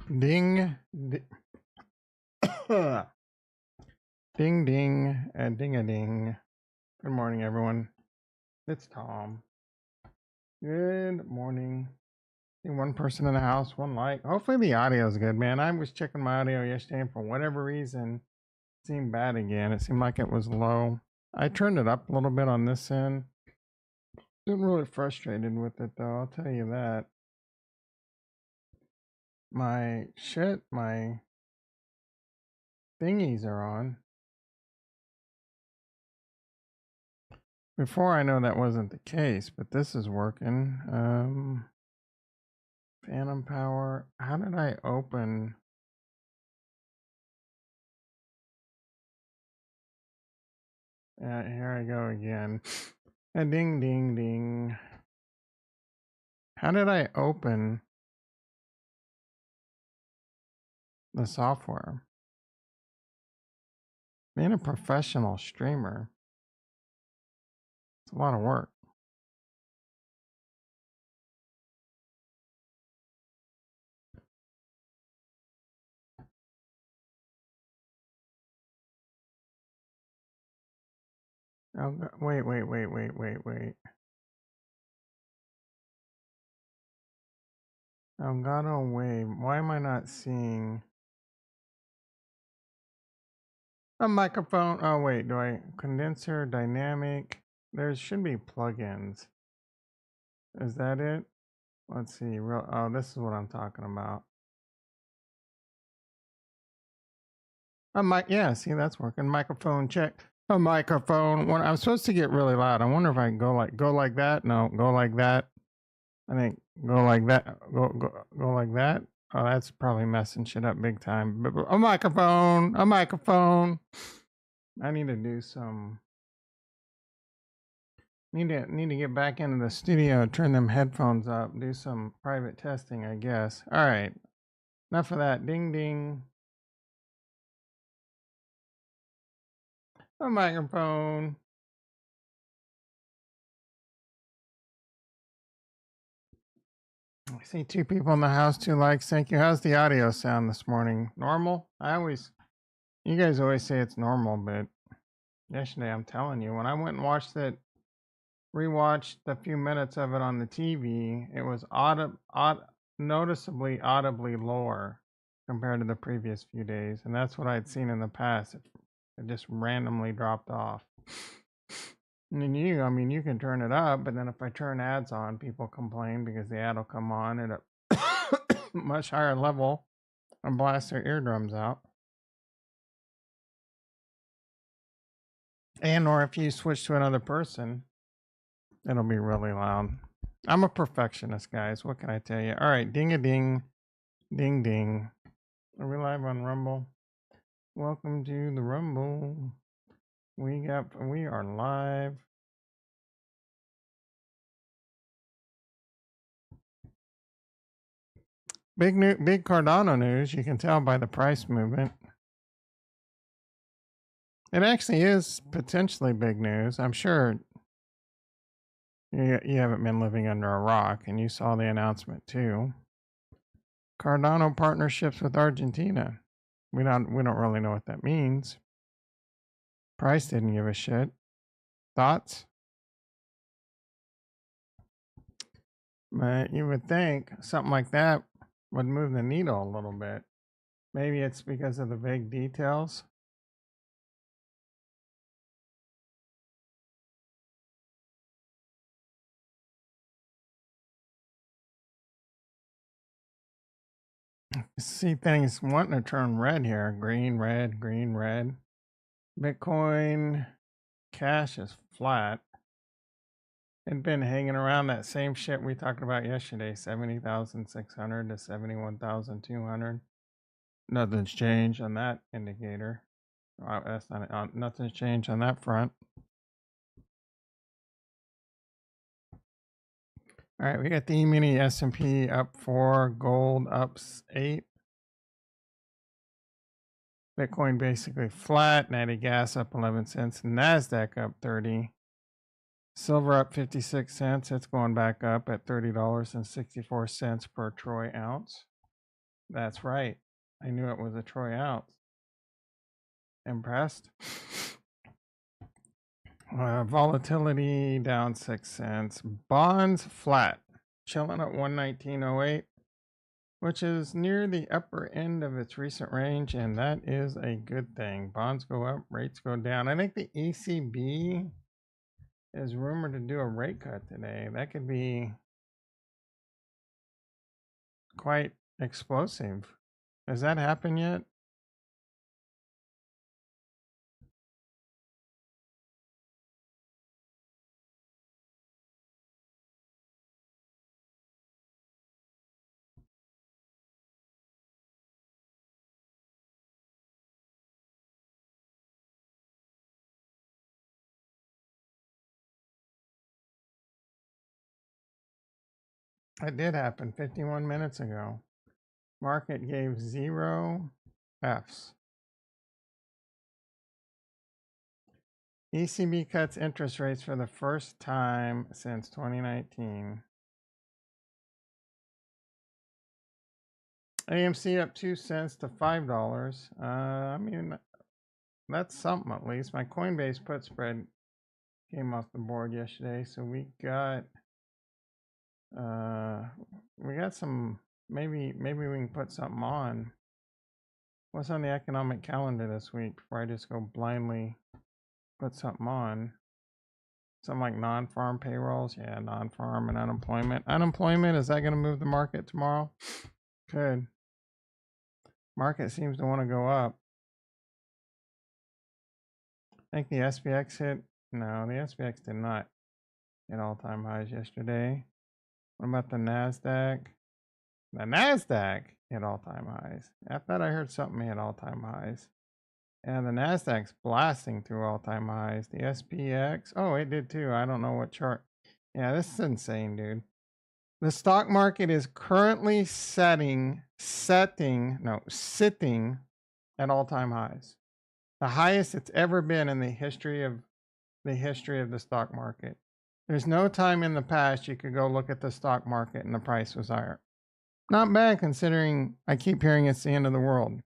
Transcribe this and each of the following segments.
Ding, ding, ding, a ding a ding. Good morning, everyone. It's Tom. Good morning. One person in the house, one like. Hopefully the audio is good, man. I was checking my audio yesterday, and for whatever reason, it seemed bad again. It seemed like it was low. I turned it up a little bit on this end. Been really frustrated with it, though. I'll tell you that. My thingies are on. Before I know that wasn't the case, but this is working. Phantom power. How did I open? Here I go again. A ding, ding, ding. How did I open the software? Being a professional streamer, it's a lot of work. Oh, wait. Elgato Wave. Why am I not seeing a microphone? Oh, wait. Do I condenser dynamic? There should be plugins. Is that it? Let's see. Oh, this is what I'm talking about. Yeah, see, that's working. Microphone check. A microphone. When I'm supposed to get really loud. I wonder if I can go like that. No, go like that. I think go like that. Go like that. Oh, that's probably messing shit up big time. But a microphone. A microphone. I need to do some. Need to get back into the studio. Turn them headphones up. Do some private testing, I guess. All right. Enough of that. Ding ding. A microphone. I see two people in the house, 2 likes. Thank you. How's the audio sound this morning? Normal? You guys always say it's normal, but yesterday, I'm telling you, when I went and rewatched a few minutes of it on the TV, it was noticeably audibly lower compared to the previous few days. And that's what I'd seen in the past. It just randomly dropped off. And you can turn it up, but then if I turn ads on, people complain because the ad will come on at a much higher level and blast their eardrums out. Or if you switch to another person, it'll be really loud. I'm a perfectionist, guys. What can I tell you? All right, ding a ding, ding ding. Are we live on Rumble? Welcome to the Rumble. We are live. Big Cardano news. You can tell by the price movement. It actually is potentially big news. I'm sure you haven't been living under a rock, and you saw the announcement too. Cardano partnerships with Argentina. We don't really know what that means. Price didn't give a shit. Thoughts? But you would think something like that would move the needle a little bit. Maybe it's because of the vague details. See things wanting to turn red here. Green, red, green, red. Bitcoin cash is flat. It'd been hanging around that same shit we talked about yesterday, 70,600 to 71,200. Nothing's changed on that indicator. That's not nothing's changed on that front. All right, we got the E-mini S&P up 4, gold up 8. Bitcoin basically flat, natty gas up 11 cents, NASDAQ up 30. Silver up 56 cents, it's going back up at $30.64 per troy ounce. That's right. I knew it was a Troy ounce. Impressed? Volatility down 6 cents. Bonds flat. Chilling at 119.08, which is near the upper end of its recent range, and that is a good thing. Bonds go up, rates go down. I think the ECB is rumored to do a rate cut today. That could be quite explosive. Has that happened yet? It did happen 51 minutes ago. Market gave 0 Fs. ECB cuts interest rates for the first time since 2019. AMC up 2 cents to $5. I mean, that's something at least. My Coinbase put spread came off the board yesterday, so we got some. Maybe we can put something on. What's on the economic calendar this week before I just go blindly put something on? Something like non-farm payrolls. Yeah, non-farm and unemployment. Unemployment, is that going to move the market tomorrow? Could. Market seems to want to go up. I think the SPX hit. No, the SPX did not hit all-time highs yesterday. What about the NASDAQ? The NASDAQ hit all-time highs. I thought I heard something hit all-time highs. And the NASDAQ's blasting through all-time highs. The SPX, oh, it did too. I don't know what chart. Yeah, this is insane, dude. The stock market is currently sitting at all-time highs. The highest it's ever been in the history of the stock market. There's no time in the past you could go look at the stock market and the price was higher. Not bad considering I keep hearing it's the end of the world.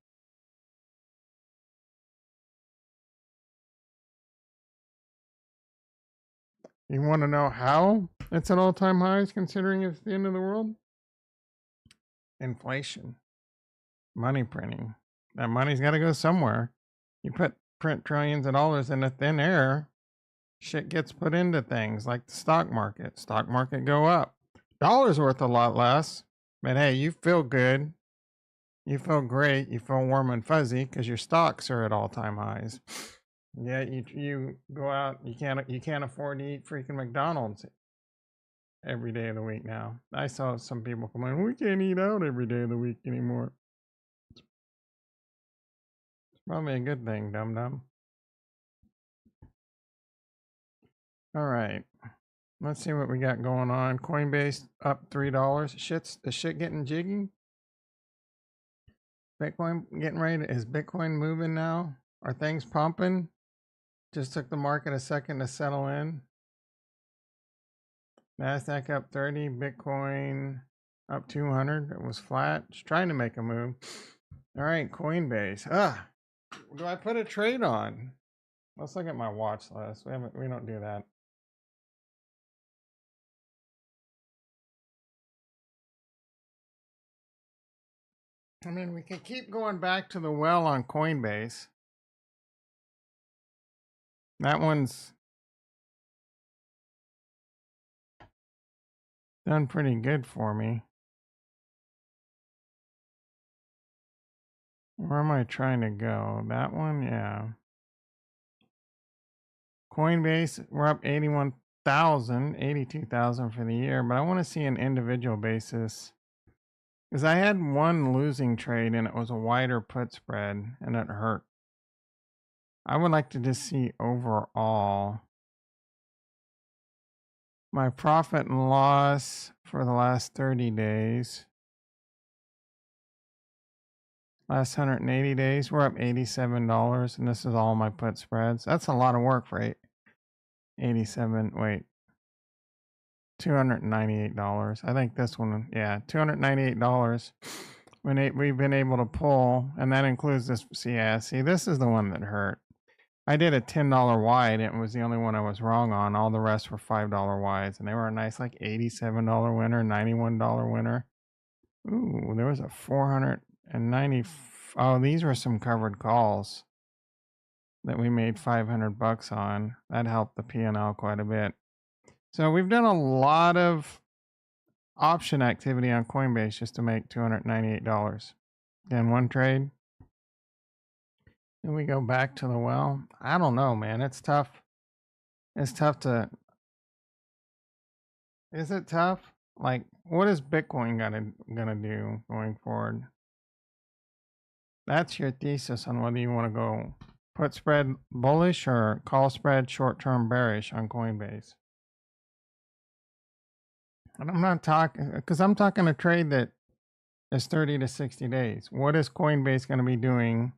You want to know how it's at all-time highs considering it's the end of the world? Inflation. Money printing. That money's got to go somewhere. You print trillions of dollars into thin air, shit gets put into things like the stock market. Stock market go up. Dollar's worth a lot less. But hey, you feel good. You feel great. You feel warm and fuzzy because your stocks are at all-time highs. Yeah, you go out. You can't afford to eat freaking McDonald's every day of the week now. I saw some people complain, we can't eat out every day of the week anymore. It's probably a good thing, dum dum. All right. Let's see what we got going on. Coinbase up $3. Is shit getting jiggy? Bitcoin getting ready is Bitcoin moving now? Are things pumping? Just took the market a second to settle in. NASDAQ up 30, Bitcoin up 200. It was flat. Just trying to make a move. All right, Coinbase. Do I put a trade on? Let's look at my watch list. We don't do that. I mean, we can keep going back to the well on Coinbase. That one's done pretty good for me. Where am I trying to go? That one? Yeah. Coinbase, we're up 81,000, 82,000 for the year, but I want to see an individual basis. Because I had one losing trade and it was a wider put spread and it hurt. I would like to just see overall my profit and loss for the last 30 days. Last 180 days, we're up $87, and this is all my put spreads. That's a lot of work for $298. I think this one, yeah, $298. we've been able to pull, and that includes this. See, this is the one that hurt. I did a $10 wide. It was the only one I was wrong on. All the rest were $5 wides, and they were a nice like $87 winner, $91 winner. Ooh, there was a 490. Oh, these were some covered calls that we made $500 on. That helped the P&L quite a bit. So we've done a lot of option activity on Coinbase just to make $298. Then one trade. Then we go back to the well. I don't know, man. It's tough. It's tough to. Is it tough? Like, what is Bitcoin gonna do going forward? That's your thesis on whether you want to go put spread bullish or call spread short-term bearish on Coinbase. And I'm not talking, because I'm talking a trade that is 30 to 60 days. What is Coinbase going to be doing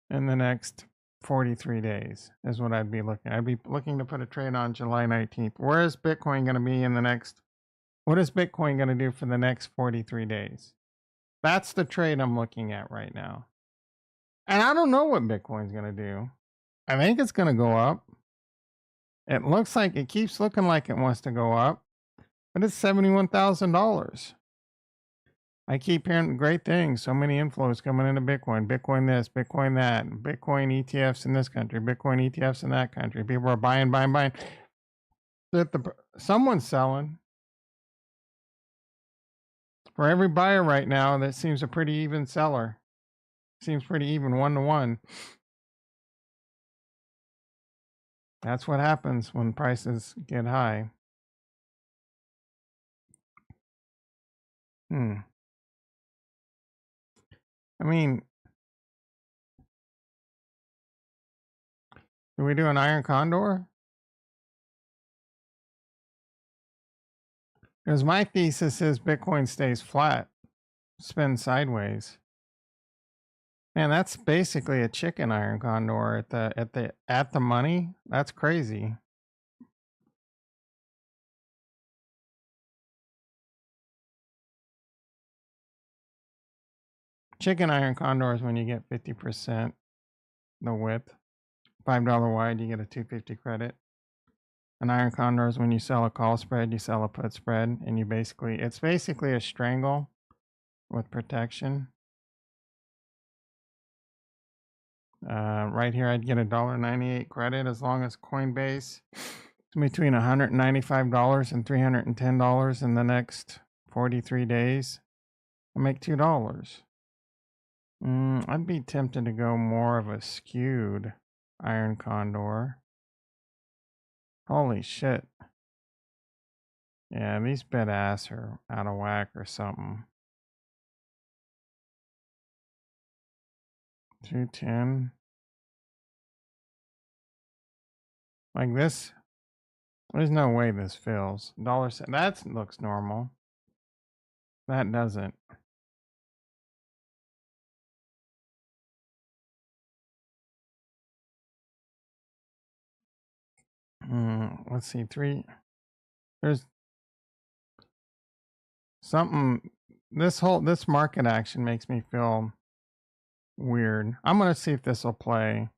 in the next 43 days is what I'd be looking. I'd be looking to put a trade on July 19th. Where is Bitcoin going to be in the next, what is Bitcoin going to do for the next 43 days? That's the trade I'm looking at right now. And I don't know what Bitcoin's going to do. I think it's going to go up. It looks like it keeps looking like it wants to go up, but it's $71,000. I keep hearing great things. So many inflows coming into Bitcoin. Bitcoin this, Bitcoin that, Bitcoin ETFs in this country, Bitcoin ETFs in that country. People are buying. Someone's selling. For every buyer right now, that seems a pretty even seller. Seems pretty even, 1-to-1. That's what happens when prices get high. I mean, do we do an iron condor? Because my thesis is Bitcoin stays flat, spins sideways. Man, that's basically a chicken iron condor at the money. That's crazy. Chicken iron condor is when you get 50% the width. $5 wide, you get a $250 credit. An iron condor is when you sell a call spread, you sell a put spread, and it's basically a strangle with protection. Right here, I'd get a $1.98 credit as long as Coinbase is between $195 and $310 in the next 43 days. I make $2. I'd be tempted to go more of a skewed iron condor. Holy shit. Yeah, these bid ass are out of whack or something. 210. Like this. There's no way this fills. That looks normal. That doesn't. Let's see. There's something. This market action makes me feel weird. I'm gonna see if this will play.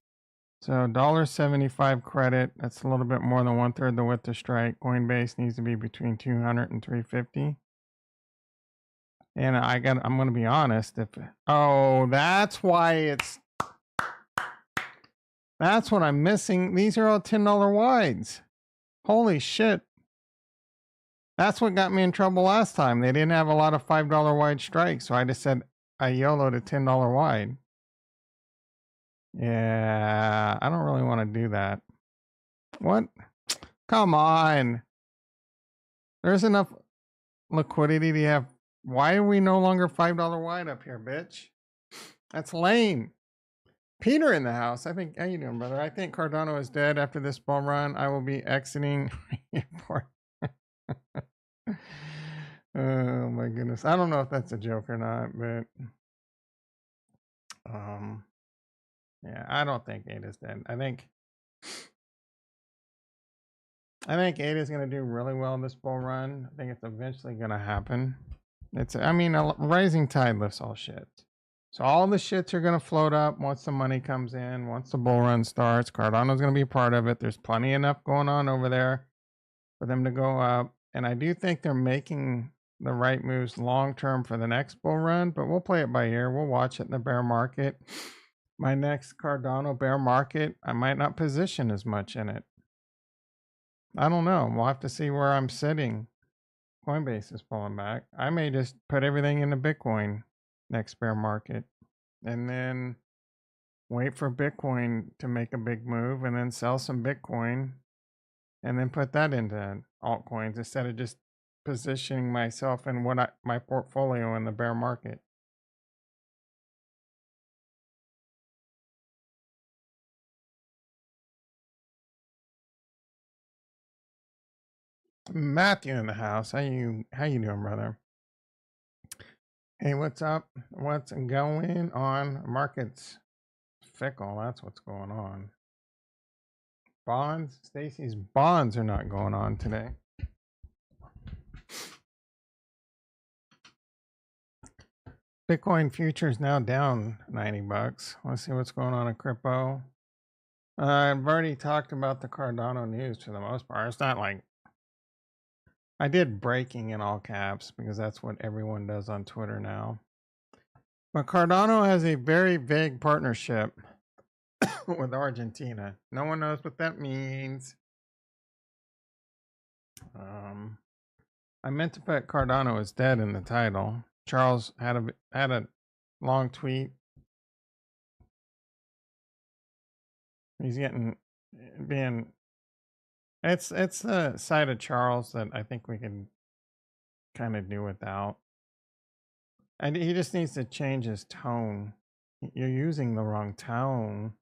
So $1.75 credit. That's a little bit more than 1/3 the width to strike. Coinbase needs to be between 200 and 350. And I'm gonna be honest. That's why that's what I'm missing. These are all $10 wides. Holy shit. That's what got me in trouble last time. They didn't have a lot of $5 wide strikes. So I just said I YOLO'd a $10 wide. Yeah, I don't really want to do that. What? Come on. There's enough liquidity to have. Why are we no longer $5 wide up here, bitch? That's lame. Peter in the house. How you doing, brother? I think Cardano is dead after this bull run. I will be exiting. Oh my goodness. I don't know if that's a joke or not, but yeah, I don't think Ada's dead. I I think ADA is going to do really well in this bull run. I think it's eventually going to happen. I mean, a rising tide lifts all shit. So all the shits are going to float up once the money comes in, once the bull run starts. Cardano's going to be a part of it. There's plenty enough going on over there for them to go up. And I do think they're making the right moves long term for the next bull run, but we'll play it by ear. We'll watch it in the bear market. My next Cardano bear market, I might not position as much in it. I don't know. We'll have to see where I'm sitting. Coinbase is pulling back. I may just put everything into Bitcoin next bear market and then wait for Bitcoin to make a big move and then sell some Bitcoin and then put that into altcoins instead of just positioning myself in my portfolio in the bear market. Matthew in the house. How you doing, brother? Hey, what's up? What's going on? Markets fickle. That's what's going on. Bonds, Stacy's bonds are not going on today. Bitcoin futures now down $90. Let's see what's going on in crypto. I've already talked about the Cardano news for the most part. It's not like I did breaking in all caps because that's what everyone does on Twitter now. But Cardano has a very vague partnership with Argentina. No one knows what that means. I meant to put Cardano is dead in the title. Charles had a long tweet. He's being. It's the side of Charles that I think we can kind of do without. And he just needs to change his tone. You're using the wrong tone.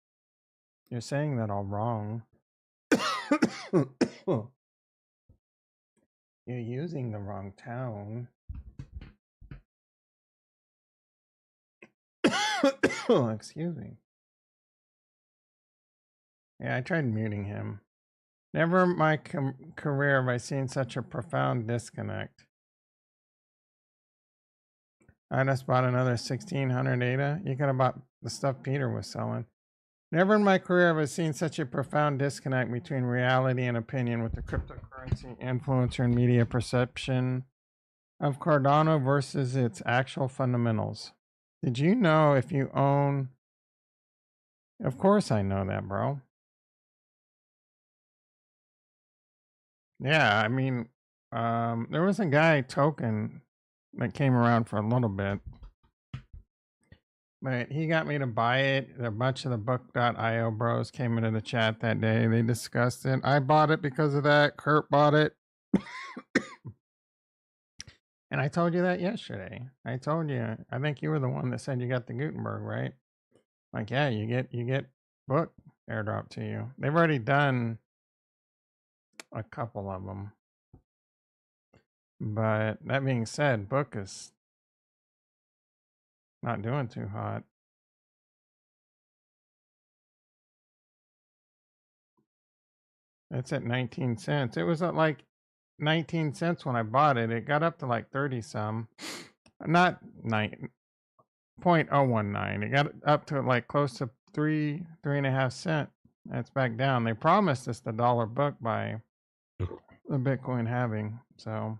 You're saying that all wrong. You're using the wrong tone. Excuse me. Yeah, I tried muting him. Never in my career have I seen such a profound disconnect. I just bought another 1600 ADA. You could have bought the stuff Peter was selling. Never in my career have I seen such a profound disconnect between reality and opinion with the cryptocurrency influencer and media perception of Cardano versus its actual fundamentals. Did you know if you own... Of course I know that, bro. Yeah, I mean, there was a guy, Token, that came around for a little bit. But he got me to buy it. A bunch of the book.io bros came into the chat that day. They discussed it. I bought it because of that. Kurt bought it. And I told you that yesterday. I told you. I think you were the one that said you got the Gutenberg, right? Like, yeah, you get book airdrop to you. They've already done a couple of them. But that being said, book is not doing too hot. It's at 19 cents. It was at like 19 cents when I bought it. It got up to like 30 some. Not 0.019. It got up to like close to 3.5 cent. That's back down. They promised us the dollar book by the Bitcoin halving. So,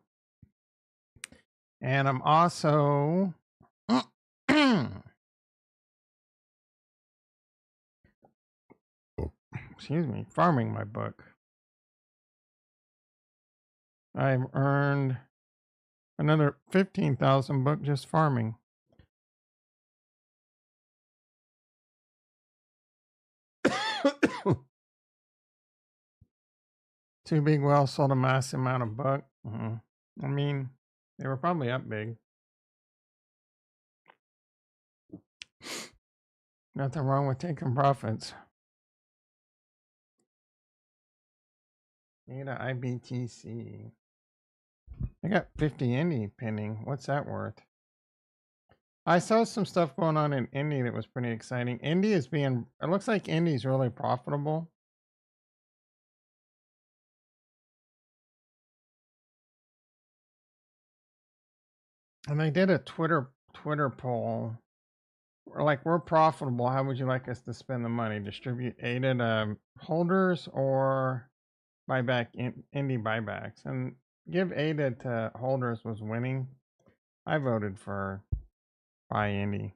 and I'm also excuse me, farming my book. I've earned another 15,000 book just farming. Two big wells sold a massive amount of book. I mean, they were probably up big. Nothing wrong with taking profits. ADA IBTC. I got 50 Indy pending. What's that worth? I saw some stuff going on in Indy that was pretty exciting. Indy is being, it looks like Indy's really profitable. And they did a Twitter poll. Like, we're profitable. How would you like us to spend the money? Distribute ADA to holders or buy back indie buybacks? And give ADA to holders was winning. I voted for buy indie.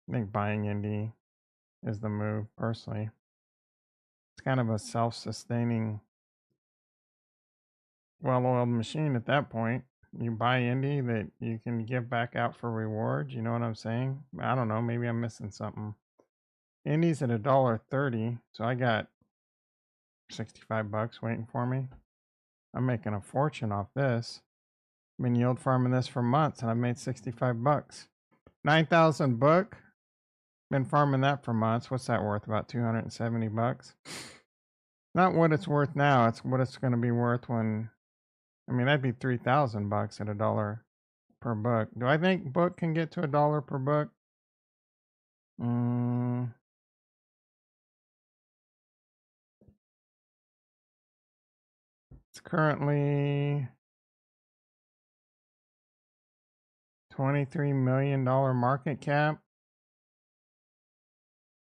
I think buying indie is the move, personally. It's kind of a self-sustaining, well-oiled machine at that point. You buy indie that you can give back out for rewards. You know what I'm saying? I don't know. Maybe I'm missing something. Indie's at $1.30, so I got 65 bucks waiting for me. I'm making a fortune off this. I've been yield farming this for months, and I've made 65 bucks. 9,000 book. Been farming that for months. What's that worth? About 270 bucks. Not what it's worth now. It's what it's going to be worth when. I mean, that'd be 3,000 bucks at $1 per book. Do I think book can get to $1 per book? It's currently $23 million market cap.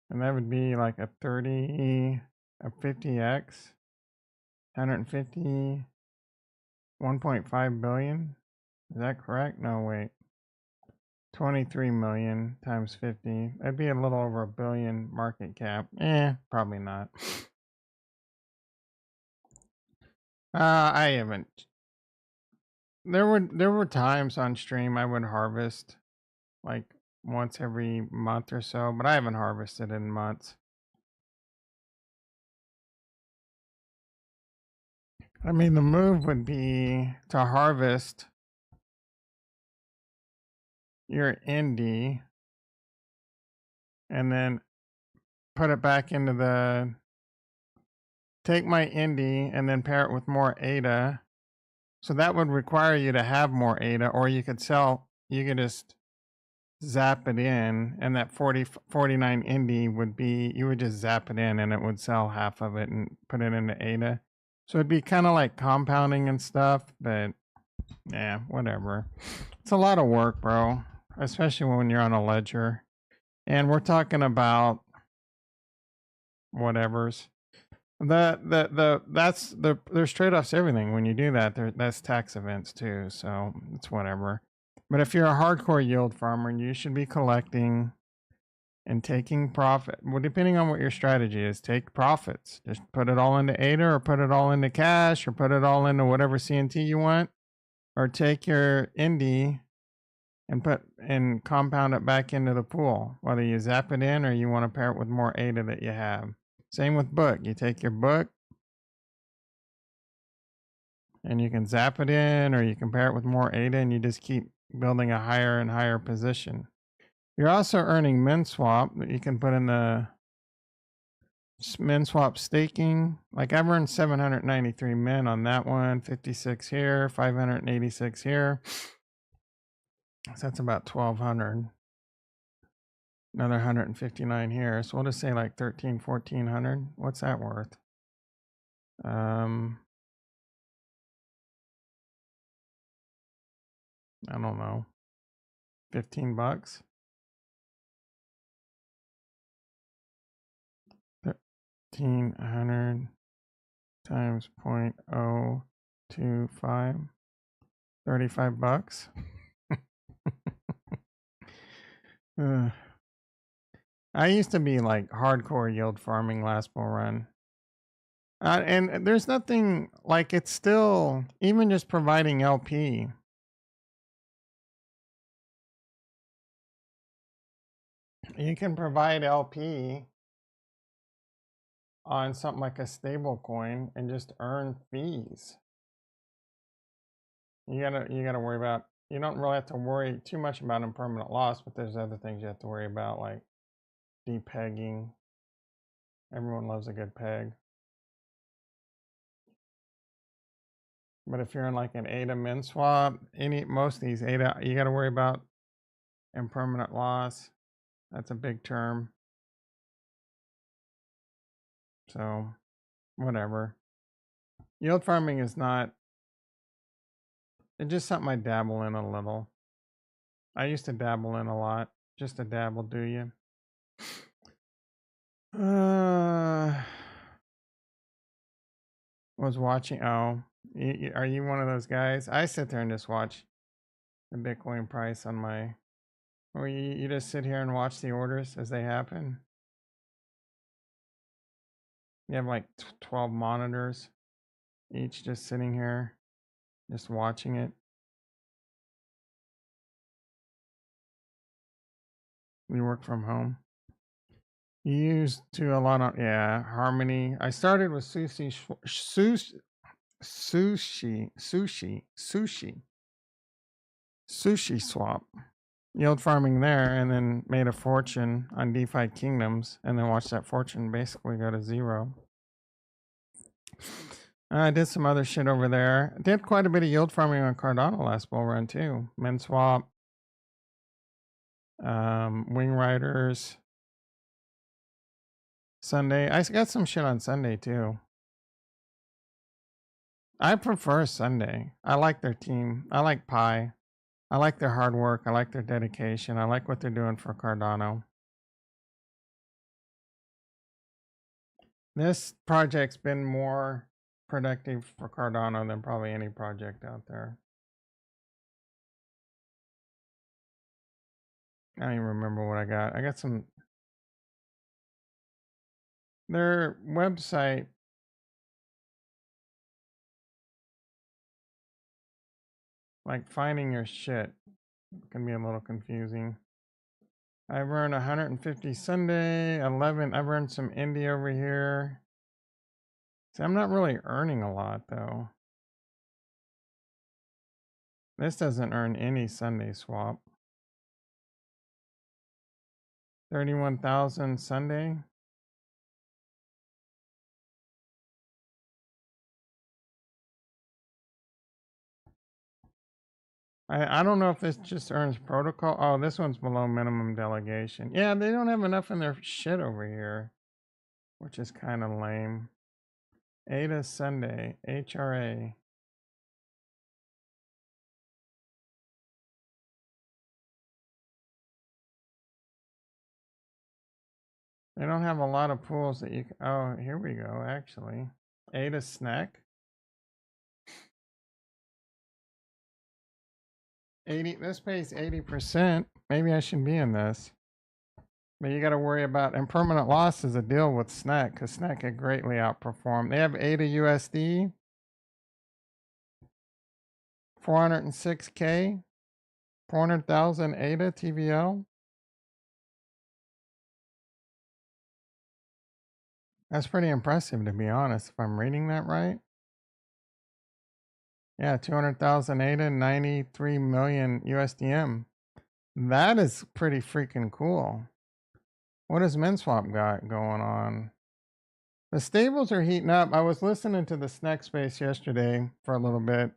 And that would be like a 50x, 150, 1.5 billion. Is that correct? No, wait. 23 million times 50. That'd be a little over $1 billion market cap. Probably not. I haven't. There were times on stream I would harvest like once every month or so, but I haven't harvested in months. I mean, the move would be to harvest your indie and then put it back into the, take my indie and then pair it with more ADA. So that would require you to have more ADA, or you could just zap it in, and that 49 indie would be, you would just zap it in and it would sell half of it and put it into ADA. So it'd be kind of like compounding and stuff, but yeah, whatever. It's a lot of work, bro, especially when you're on a ledger. And we're talking about whatever's. There's trade-offs to everything when you do that. That's tax events too, so it's whatever. But if you're a hardcore yield farmer, you should be collecting and taking profit. Well, depending on what your strategy is, take profits. Just put it all into ADA, or put it all into cash, or put it all into whatever CNT you want, or take your indie and compound it back into the pool, whether you zap it in or you want to pair it with more ADA that you have. Same with book. You take your book and you can zap it in, or you can pair it with more ADA, and you just keep building a higher and higher position. You're also earning min swap that you can put in the min swap staking. Like, I've earned 793 min on that one, 56 here, 586 here. So that's about 1,200. Another 159 here. So we'll just say like 1,400. What's that worth? I don't know. 15 bucks. 1,300 times 0.025. 35 bucks. I used to be like hardcore yield farming last bull run. And there's nothing like, it's still, even just providing LP. You can provide LP on something like a stable coin and just earn fees. You gotta worry about, you don't really have to worry too much about impermanent loss, but there's other things you have to worry about, like depegging. Everyone loves a good peg. But if you're in like an ADA min swap, most of these ADA, you got to worry about impermanent loss. That's a big term. So whatever. Yield farming is not, It's just something I dabble in a little. I used to dabble in a lot. Just a dabble, do you? Was watching. Oh, are you one of those guys? I sit there and just watch the Bitcoin price on my. Or you just sit here and watch the orders as they happen. You have like 12 monitors, each just sitting here, just watching it. We work from home. You used to a lot on, yeah, Harmony. I started with sushi swap, yield farming there, and then made a fortune on DeFi Kingdoms, and then watched that fortune basically go to zero. I did some other shit over there. Did quite a bit of yield farming on Cardano last bull run too. MinSwap, Wing Riders, Sunday. I got some shit on Sunday too. I prefer Sunday. I like their team. I like Pi. I like their hard work. I like their dedication. I like what they're doing for Cardano. This project's been more productive for Cardano than probably any project out there. I don't even remember what I got. I got some. Their website. Like finding your shit can be a little confusing. I've earned 150 Sunday, 11. I've earned some Indie over here. See, I'm not really earning a lot though. This doesn't earn any Sunday swap. 31,000 Sunday. I don't know if this just earns protocol. Oh, this one's below minimum delegation. Yeah, they don't have enough in their shit over here, which is kind of lame. ADA Sunday, HRA. They don't have a lot of pools that you can. Oh, here we go, actually. ADA Snack. 80. This pays 80%. Maybe I should be in this. But you got to worry about impermanent loss is a deal with Snack because Snack had greatly outperformed. They have ADA USD, 406K, 400,000 ADA TVL. That's pretty impressive, to be honest, if I'm reading that right. Yeah, 200,000 ADA, 93 million USDM. That is pretty freaking cool. What does MinSwap got going on? The stables are heating up. I was listening to the Snack Space yesterday for a little bit.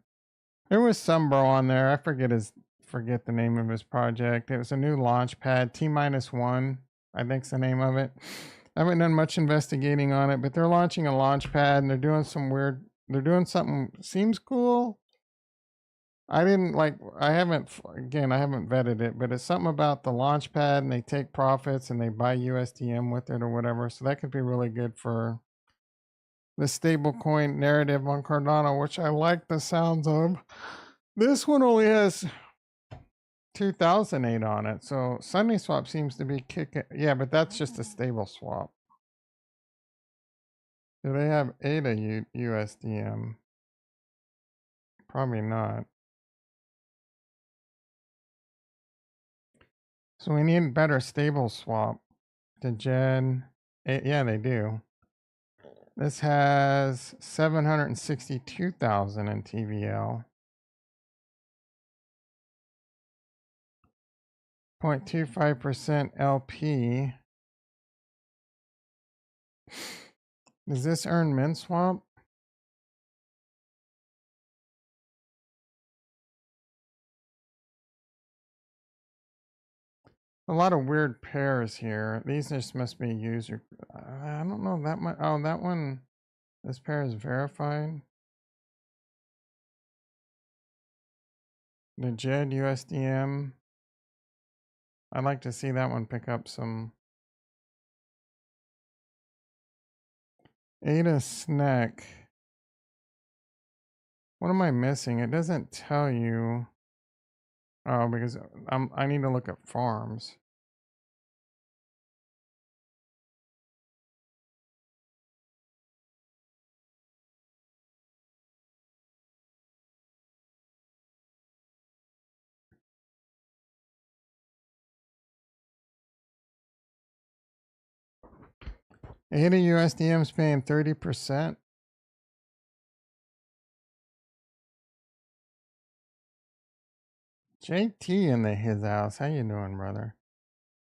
There was some bro on there. I forget the name of his project. It was a new launch pad, T-1, I think's the name of it. I haven't done much investigating on it, but they're launching a launch pad and they're doing something seems cool. I haven't vetted it, but it's something about the launch pad and they take profits and they buy USDM with it or whatever. So that could be really good for the stablecoin narrative on Cardano, which I like the sounds of. This one only has 2008 on it. So Sunday Swap seems to be kicking. Yeah, but that's just a stable swap. Do they have ADA USDM? Probably not. So we need better stable swap to Gen. Yeah, they do. This has 762,000 in TVL. 0.25% LP. Does this earn MinSwap? A lot of weird pairs here. These just must be user. I don't know that much. Oh, that one. This pair is verified. The JED USDM. I'd like to see that one pick up some. ADA snack. What am I missing? It doesn't tell you. Oh, because I need to look at farms. ADA USDM's paying 30%. JT in his house. How you doing, brother?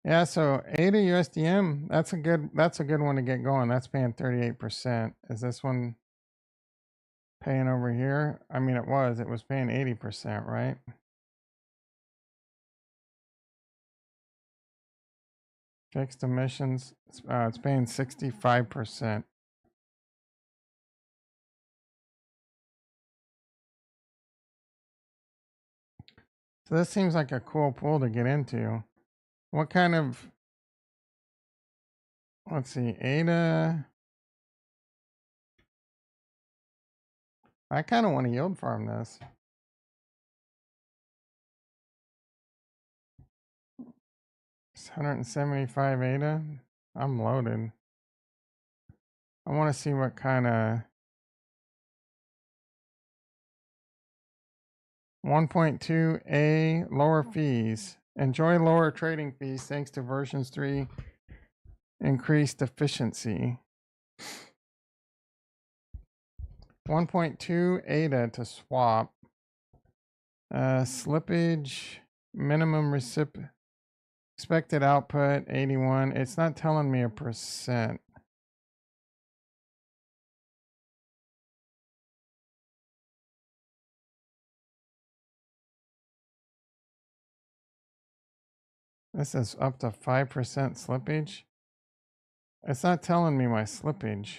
Yeah, so ADA USDM, that's a good one to get going. That's paying 38%. Is this one paying over here? I mean, it was paying 80%, right? Fixed emissions, it's paying 65%. So this seems like a cool pool to get into. What kind of, let's see, ADA. I kind of want to yield farm this. It's 175 ADA. I'm loaded. I want to see what kind of 1.2A lower fees. Enjoy lower trading fees thanks to versions 3 increased efficiency. 1.2 ADA to swap. Slippage, minimum expected output 81. It's not telling me a percent. This is up to 5% slippage. It's not telling me my slippage.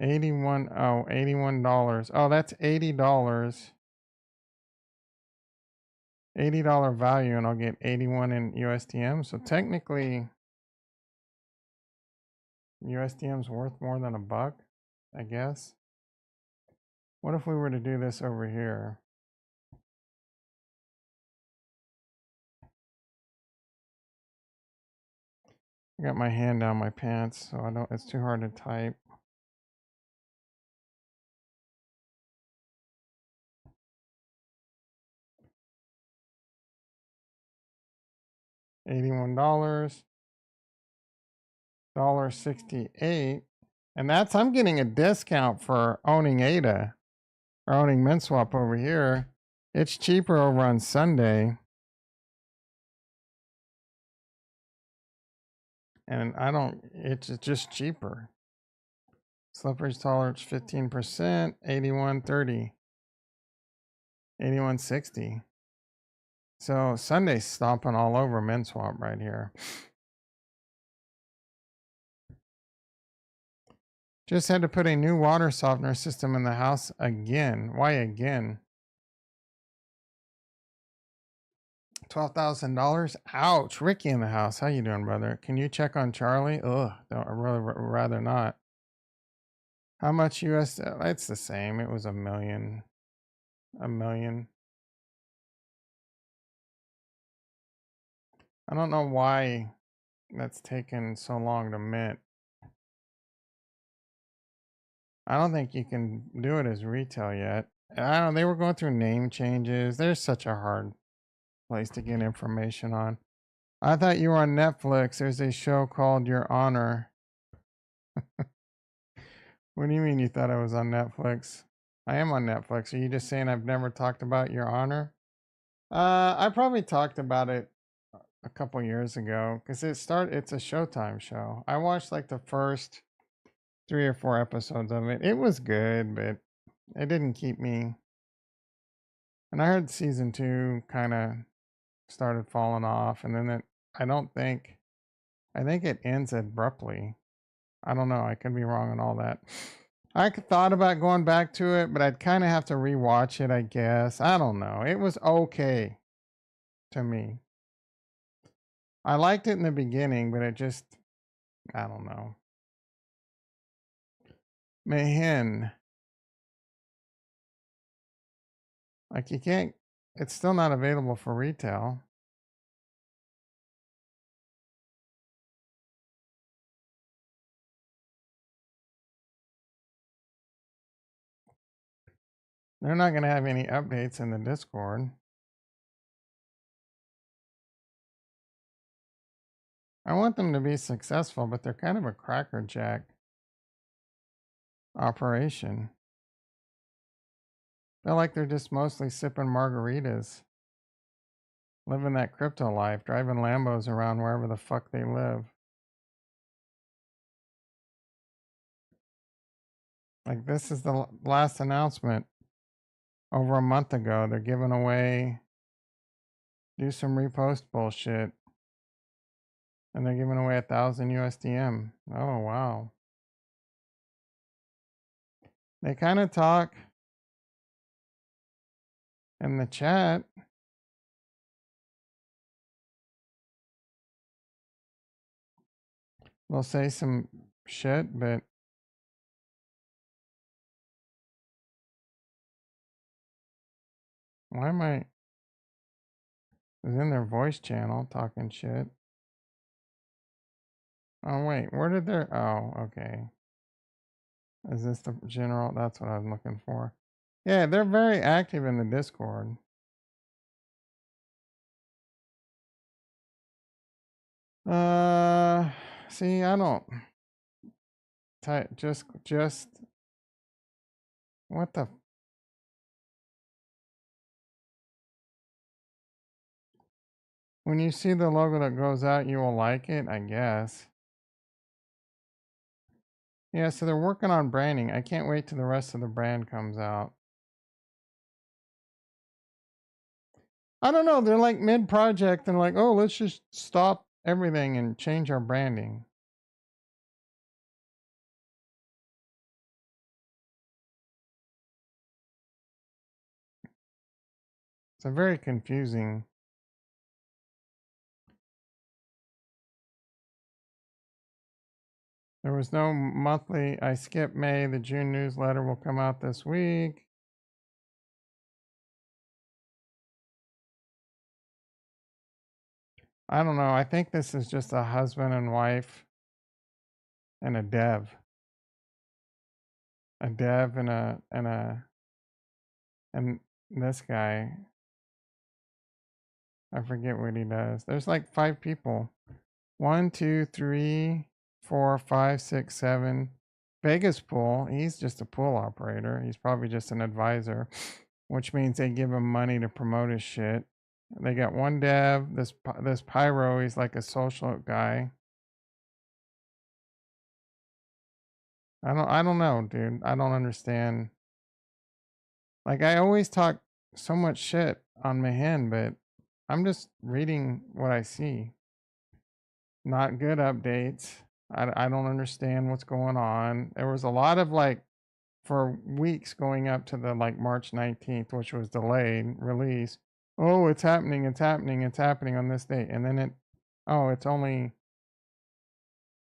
81. Oh, $81. Oh, that's $80. $80 value, and I'll get 81 in USDM. So technically, USDM's worth more than $1, I guess. What if we were to do this over here? I got my hand down my pants, so it's too hard to type. $81, $1.68. And I'm getting a discount for owning ADA or owning MintSwap over here. It's cheaper over on Sunday. And it's just cheaper. Slippage tolerance 15%, 81.30, 81.60. So Sunday's stomping all over MintSwap right here. Just had to put a new water softener system in the house again. Why again? $12,000. Ouch. Ricky in the house. How you doing, brother? Can you check on Charlie? Ugh, I'd really rather not. How much US? It's the same. It was $1 million. $1 million. I don't know why that's taken so long to mint. I don't think you can do it as retail yet. I don't. They were going through name changes. There's such a hard place to get information on. I thought you were on Netflix. There's a show called Your Honor. What do you mean you thought I was on Netflix? I am on Netflix. Are you just saying I've never talked about Your Honor? I probably talked about it a couple years ago because it's a Showtime show. I watched like the first 3 or 4 episodes of it. It was good, but it didn't keep me. And I heard season 2 kind of started falling off, and then I think it ends abruptly. I don't know. I could be wrong on all that. I thought about going back to it, but I'd kind of have to rewatch it, I guess. I don't know. It was okay to me. I liked it in the beginning, but it just, I don't know. Mehen. Like you can't, it's still not available for retail. They're not going to have any updates in the Discord. I want them to be successful, but they're kind of a crackerjack operation. Feel like they're just mostly sipping margaritas, living that crypto life, driving Lambos around wherever the fuck they live. Like this is the last announcement over a month ago. They're giving away, do some repost bullshit, and they're giving away 1,000 USDM. Oh wow. They kind of talk in the chat. They'll say some shit, but why am I? Is in their voice channel talking shit. Oh wait, where did their? Oh, okay. Is this the general? That's what I was looking for. Yeah, they're very active in the Discord. See, I don't type just what the. When you see the logo that goes out, you will like it, I guess. Yeah, so they're working on branding. I can't wait till the rest of the brand comes out. I don't know. They're like mid project and like, oh, let's just stop everything and change our branding. It's a very confusing. There was no monthly. I skipped May. The June newsletter will come out this week. I don't know. I think this is just a husband and wife and a dev. A dev and this guy. I forget what he does. There's like 5 people. 1, 2, 3, 4, 5, 6, 7. Vegas pool. He's just a pool operator. He's probably just an advisor, which means they give him money to promote his shit. They got one dev. This Pyro. He's like a social guy. I don't know, dude. I don't understand. Like I always talk so much shit on Mahin, but I'm just reading what I see. Not good updates. I don't understand what's going on. There was a lot of like for weeks going up to the like March 19th, which was delayed release. Oh, it's happening, it's happening, it's happening on this date. And then it's only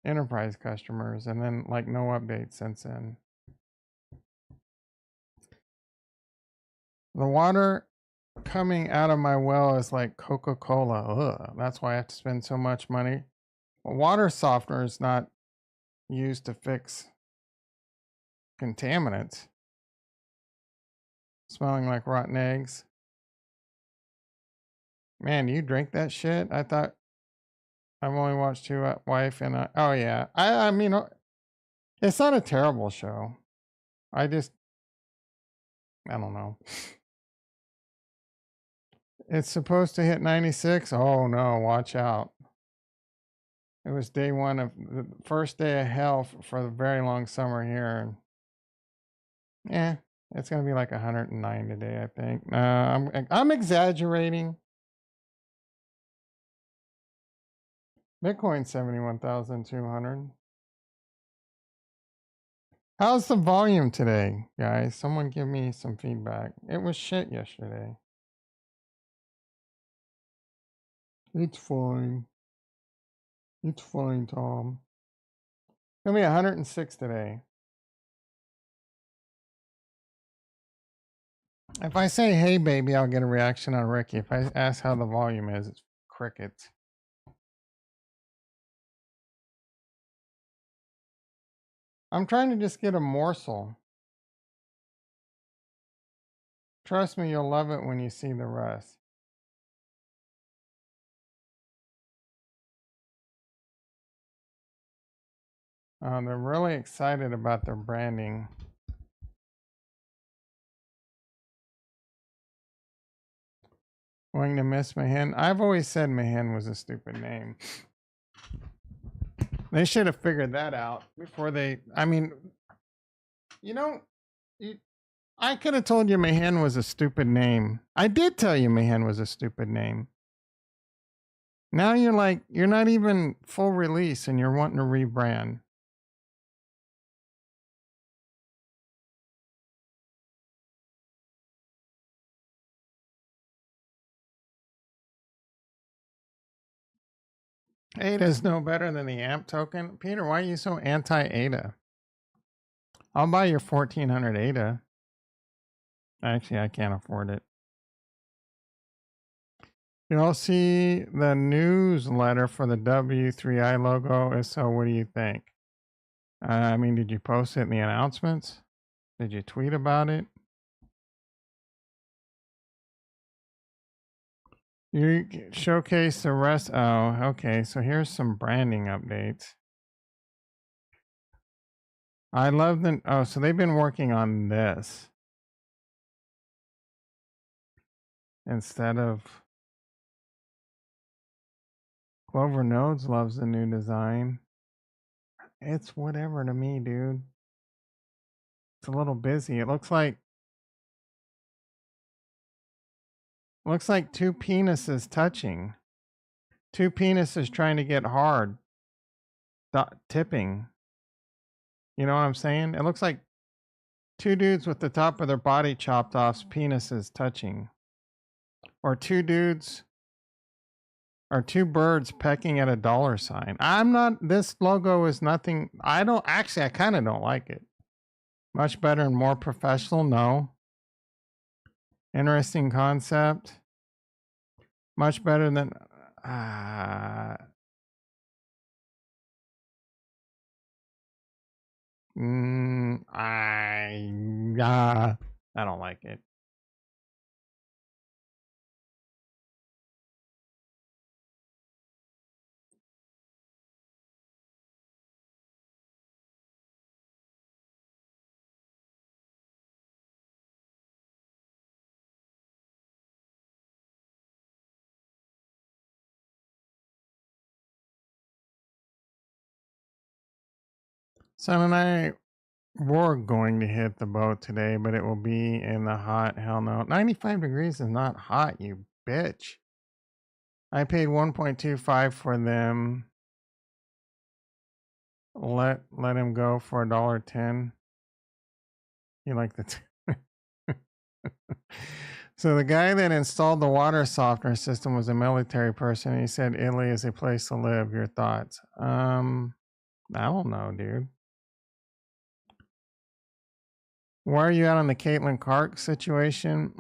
enterprise customers, and then like no updates since then. The water coming out of my well is like Coca-Cola. Ugh, that's why I have to spend so much money. Water softener is not used to fix contaminants. Smelling like rotten eggs. Man, you drink that shit? I thought I've only watched two wife and oh yeah. I mean it's not a terrible show. I don't know. It's supposed to hit 96. Oh no, watch out. It was day 1 of the first day of hell for the very long summer here. Yeah, it's gonna be like 109 today, I think. I'm exaggerating. Bitcoin 71,200. How's the volume today, guys? Someone give me some feedback. It was shit yesterday. It's fine. It's fine, Tom. It's gonna be 106 today. If I say, hey, baby, I'll get a reaction on Ricky. If I ask how the volume is, it's crickets. I'm trying to just get a morsel. Trust me, you'll love it when you see the rest. They're really excited about their branding. Going to miss Mahin. I've always said Mahin was a stupid name. They should have figured that out before they. I mean, you know, I could have told you Mahin was a stupid name. I did tell you Mahin was a stupid name. Now you're like, you're not even full release and you're wanting to rebrand. Ada's no better than the AMP token. Peter, why are you so anti-Ada? I'll buy your 1400 Ada. Actually, I can't afford it. You all see the newsletter for the W3I logo. If so, what do you think? I mean, did you post it in the announcements? Did you tweet about it? You showcase the rest. Oh, okay. So here's some branding updates. I love the. Oh, so they've been working on this instead of. Clover Nodes loves the new design. It's whatever to me, dude. It's a little busy. It looks like two penises touching. Two penises trying to get hard. Tipping. You know what I'm saying? It looks like two dudes with the top of their body chopped off, penises touching. Or two dudes or two birds pecking at a dollar sign. I'm not, this logo is nothing. I kind of don't like it. Much better and more professional. No. Interesting concept. Much better than, I don't like it. Son and I were going to hit the boat today, but it will be in the hot. Hell no. 95 degrees is not hot, you bitch. I paid 1.25 for them. Let him go for $1.10. You like the So the guy that installed the water softener system was a military person. He said Italy is a place to live. Your thoughts? I don't know, dude. Where are you at on the Caitlin Clark situation?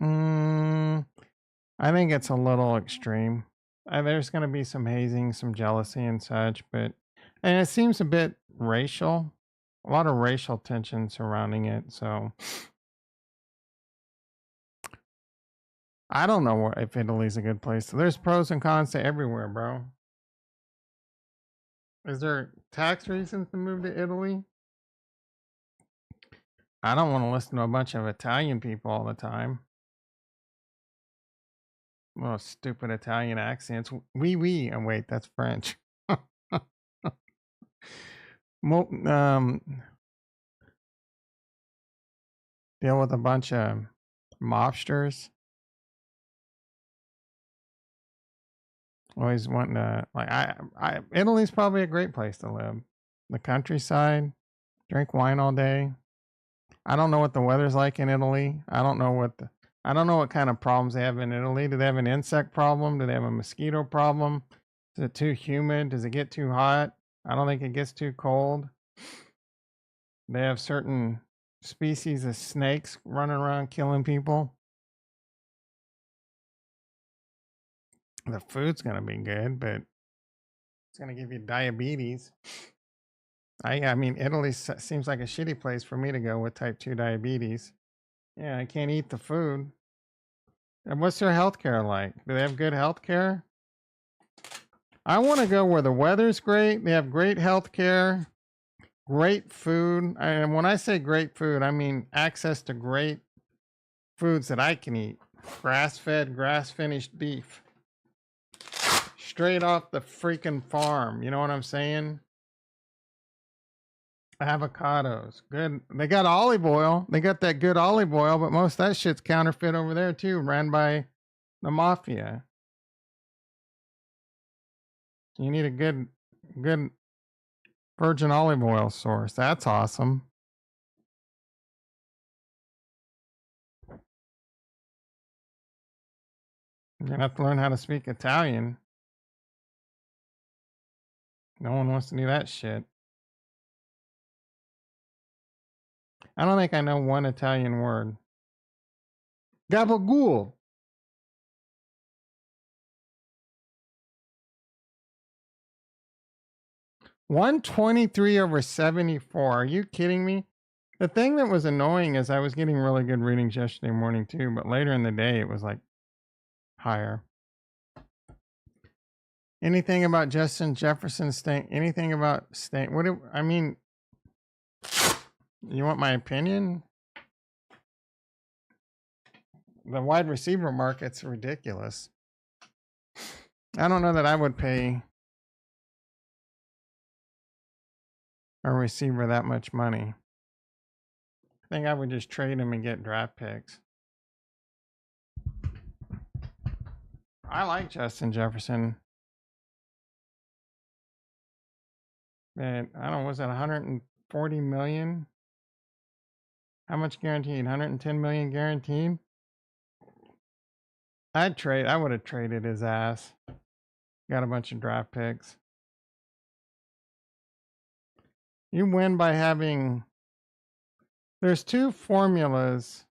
I think it's a little extreme. There's going to be some hazing, some jealousy and such, and it seems a bit racial. A lot of racial tension surrounding it. So I don't know if Italy's a good place. There's pros and cons to everywhere, bro. Is there tax reasons to move to Italy? I don't want to listen to a bunch of Italian people all the time. Well, stupid Italian accents. Oui. Oh, wait, that's French. Deal with a bunch of mobsters. Always wanting to, like, Italy's probably a great place to live. The countryside, drink wine all day. I don't know what the weather's like in Italy. I don't know what kind of problems they have in Italy. Do they have an insect problem? Do they have a mosquito problem? Is it too humid? Does it get too hot? I don't think it gets too cold. They have certain species of snakes running around killing people. The food's gonna be good, but it's gonna give you diabetes. I mean, Italy seems like a shitty place for me to go with type 2 diabetes. Yeah, I can't eat the food. And what's their healthcare like? Do they have good healthcare? I want to go where the weather's great. They have great healthcare, great food. And when I say great food, I mean access to great foods that I can eat. Grass-fed, grass-finished beef. Straight off the freaking farm. You know what I'm saying? Avocados. Good. They got olive oil. They got that good olive oil, but most of that shit's counterfeit over there too, ran by the mafia. You need a good virgin olive oil source. That's awesome. You're gonna have to learn how to speak Italian. No one wants to do that shit. I don't think I know one Italian word. Gabagool. 123 over 74. Are you kidding me? The thing that was annoying is I was getting really good readings yesterday morning too, but later in the day it was like higher. Anything about Justin Jefferson staying? Anything about staying? I mean, you want my opinion? The wide receiver market's ridiculous. I don't know that I would pay a receiver that much money. I think I would just trade him and get draft picks. I like Justin Jefferson. Man, I don't know, was it 140 million? How much guaranteed? 110 million guaranteed? I would have traded his ass. Got a bunch of draft picks. You win by having, there's two formulas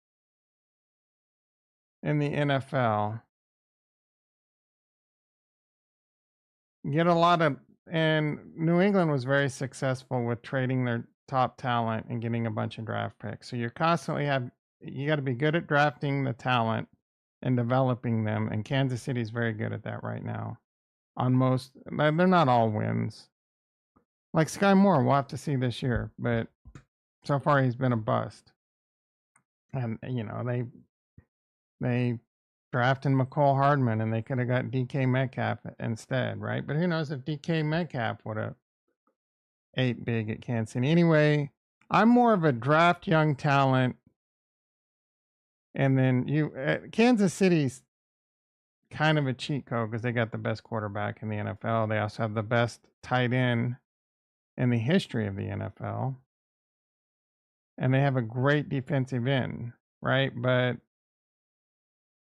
in the NFL. Get a lot of, and New England was very successful with trading their top talent and getting a bunch of draft picks. So you got to be good at drafting the talent and developing them. And Kansas City's very good at that right now. On most, they're not all wins. Like Sky Moore, we'll have to see this year, but so far he's been a bust. And you know, they drafted McCole Hardman and they could have got DK Metcalf instead, right? But who knows if DK Metcalf would have ate big at Kansas City. Anyway, I'm more of a draft young talent. And then Kansas City's kind of a cheat code because they got the best quarterback in the NFL. They also have the best tight end in the history of the NFL. And they have a great defensive end, right? But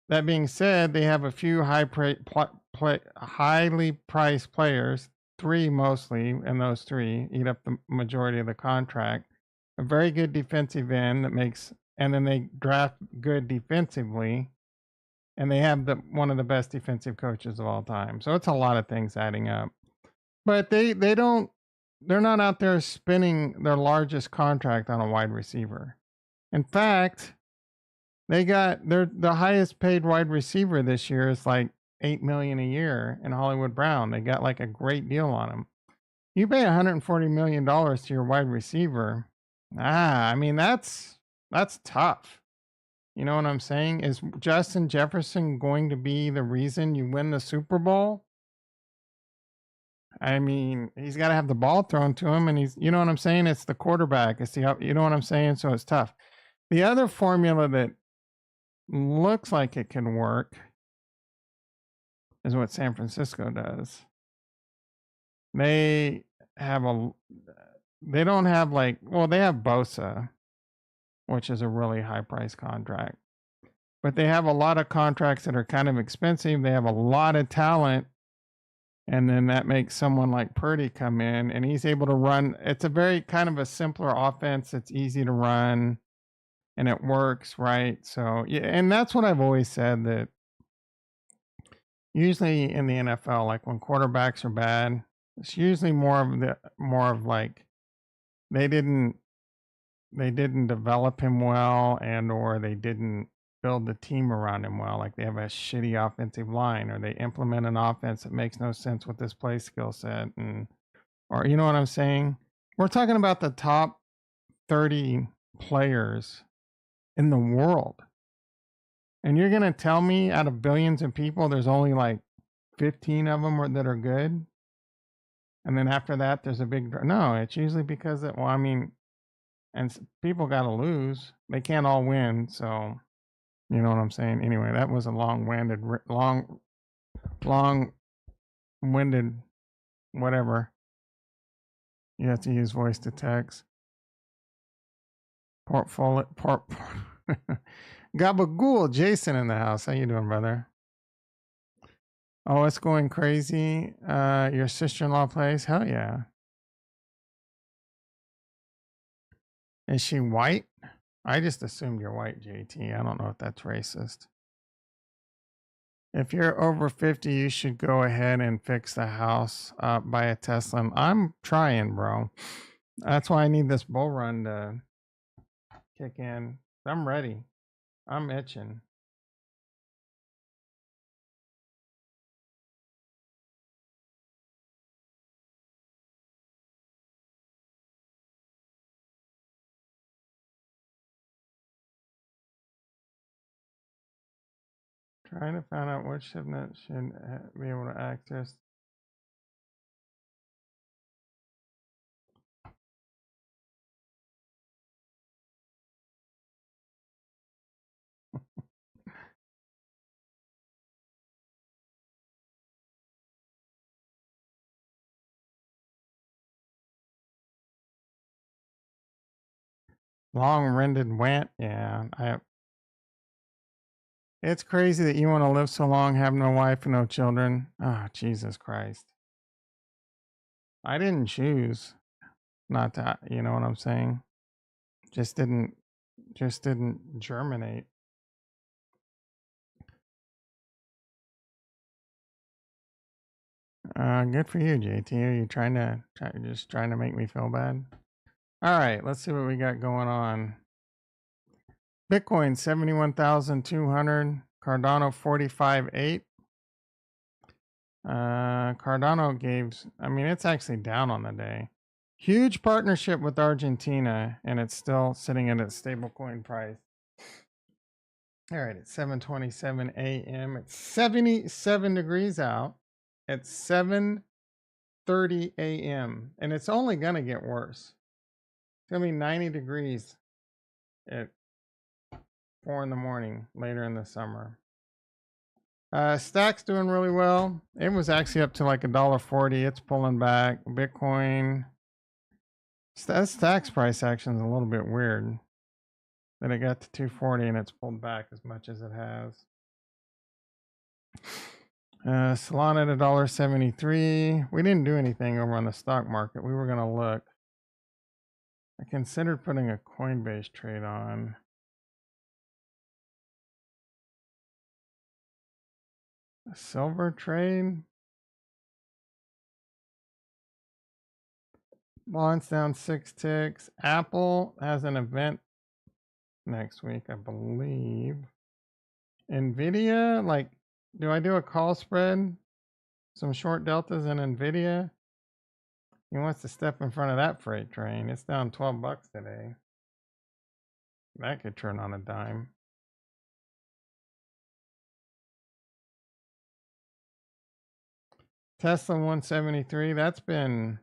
that being said, they have a few highly priced players, 3 mostly, and those 3 eat up the majority of the contract. A very good defensive end and then they draft good defensively, and they have one of the best defensive coaches of all time. So it's a lot of things adding up. But they're not out there spending their largest contract on a wide receiver. In fact, the highest paid wide receiver this year is like $8 million a year in Hollywood Brown. They got like a great deal on him. You pay $140 million to your wide receiver. I mean, that's tough. You know what I'm saying? Is Justin Jefferson going to be the reason you win the Super Bowl? I mean, he's got to have the ball thrown to him, and you know what I'm saying? It's the quarterback. You know what I'm saying? So it's tough. The other formula that looks like it can work is what San Francisco does. They have they have Bosa. which is a really high price contract. But they have a lot of contracts that are kind of expensive. They have a lot of talent. And then that makes someone like Purdy come in and he's able to run. It's a very kind of a simpler offense. It's easy to run and it works, right? So, yeah, and that's what I've always said that usually in the NFL, like when quarterbacks are bad, it's usually more of like they didn't they didn't develop him well and or they didn't build the team around him well. Like they have a shitty offensive line or they implement an offense that makes no sense with this play skill set and or you know what I'm saying? We're talking about the top 30 players in the world. And you're going to tell me out of billions of people there's only like 15 of them that are good? And then after that there's a big no, it's usually because well, I mean, and people got to lose. They can't all win, so you know what I'm saying? Anyway, that was a long-winded whatever. You have to use voice to text. Portfolio. Gabagool, Jason in the house. How you doing, brother? Oh, it's going crazy. Your sister-in-law plays? Hell yeah. Is she white? I just assumed you're white, JT. I don't know if that's racist. If you're over 50, you should go ahead and fix the house, buy a Tesla. I'm trying, bro. That's why I need this bull run to kick in. I'm ready. I'm itching. Trying to find out which subnet should be able to access. Long-winded went. Yeah, it's crazy that you want to live so long, have no wife and no children. Oh, Jesus Christ. I didn't choose not to, you know what I'm saying? Just didn't germinate. Good for you, JT. Are you just trying to make me feel bad? All right, let's see what we got going on. Bitcoin 71,200, Cardano 45.8. Cardano it's actually down on the day. Huge partnership with Argentina, and it's still sitting at its stablecoin price. All right, it's 7:27 a.m. It's 77 degrees out. It's 7:30 a.m. and it's only gonna get worse. It's gonna be 90 degrees at 4 in the morning later in the summer. Stack's doing really well. It was actually up to like $1.40. It's pulling back. Bitcoin. Stack's price action is a little bit weird. Then it got to 240 and it's pulled back as much as it has. Solana at $1.73. We didn't do anything over on the stock market. We were gonna look. I considered putting a Coinbase trade on. A silver trade. Bonds down 6 ticks. Apple has an event next week, I believe. Nvidia, like, do I do a call spread? Some short deltas in Nvidia? He wants to step in front of that freight train. It's down $12 today. That could turn on a dime. Tesla 173, that's been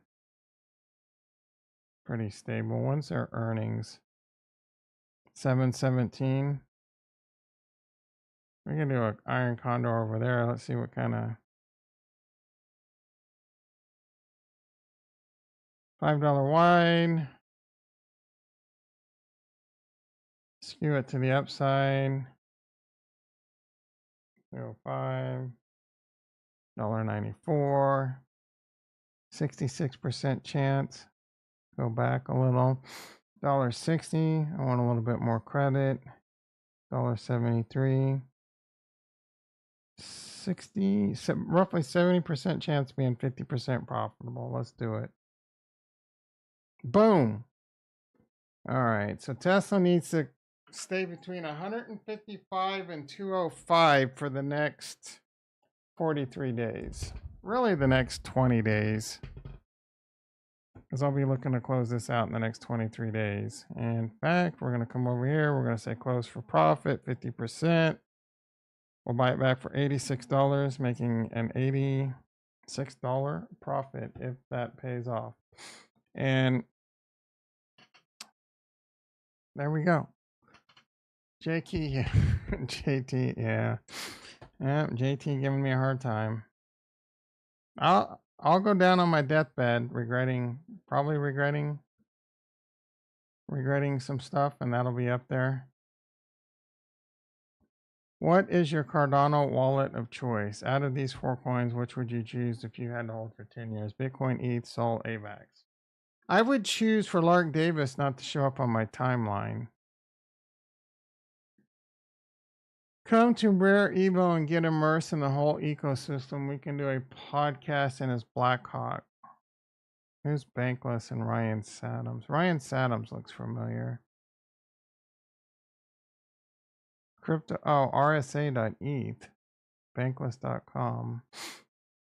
pretty stable. When's their earnings? 717. We can do an iron condor over there. Let's see what kind of $5 wide. Skew it to the upside. 0.5. $1.94. 66% chance. Go back a little. $1.60. I want a little bit more credit. $1.73. Roughly 70% chance of being 50% profitable. Let's do it. Boom. All right. So Tesla needs to stay between 155 and 205 for the next 43 days. Really the next 20 days. Because I'll be looking to close this out in the next 23 days. In fact, we're going to come over here. We're going to say close for profit, 50%. We'll buy it back for $86, making an $86 profit if that pays off. And there we go. JT, yeah. Yeah, JT giving me a hard time. I'll go down on my deathbed probably regretting some stuff, and that'll be up there. What is your Cardano wallet of choice? Out of these 4 coins, which would you choose if you had to hold for 10 years? Bitcoin, ETH, Sol, AVAX. I would choose for Lark Davis not to show up on my timeline. Come to Rare Evo and get immersed in the whole ecosystem. We can do a podcast in his Blackhawk. Who's Bankless and Ryan Saddams? Ryan Saddams looks familiar. Crypto, rsa.eth. Bankless.com.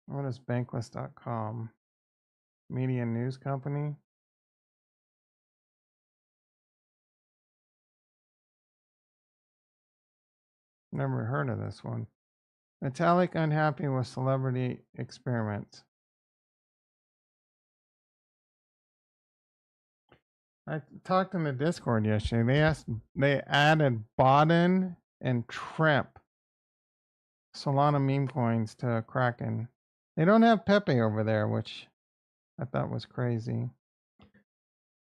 What is Bankless.com? Media news company? Never heard of this one. Metallic unhappy with celebrity experiments. I talked in the Discord yesterday. They added Bodden and Trep Solana meme coins to Kraken. They don't have Pepe over there, which I thought was crazy.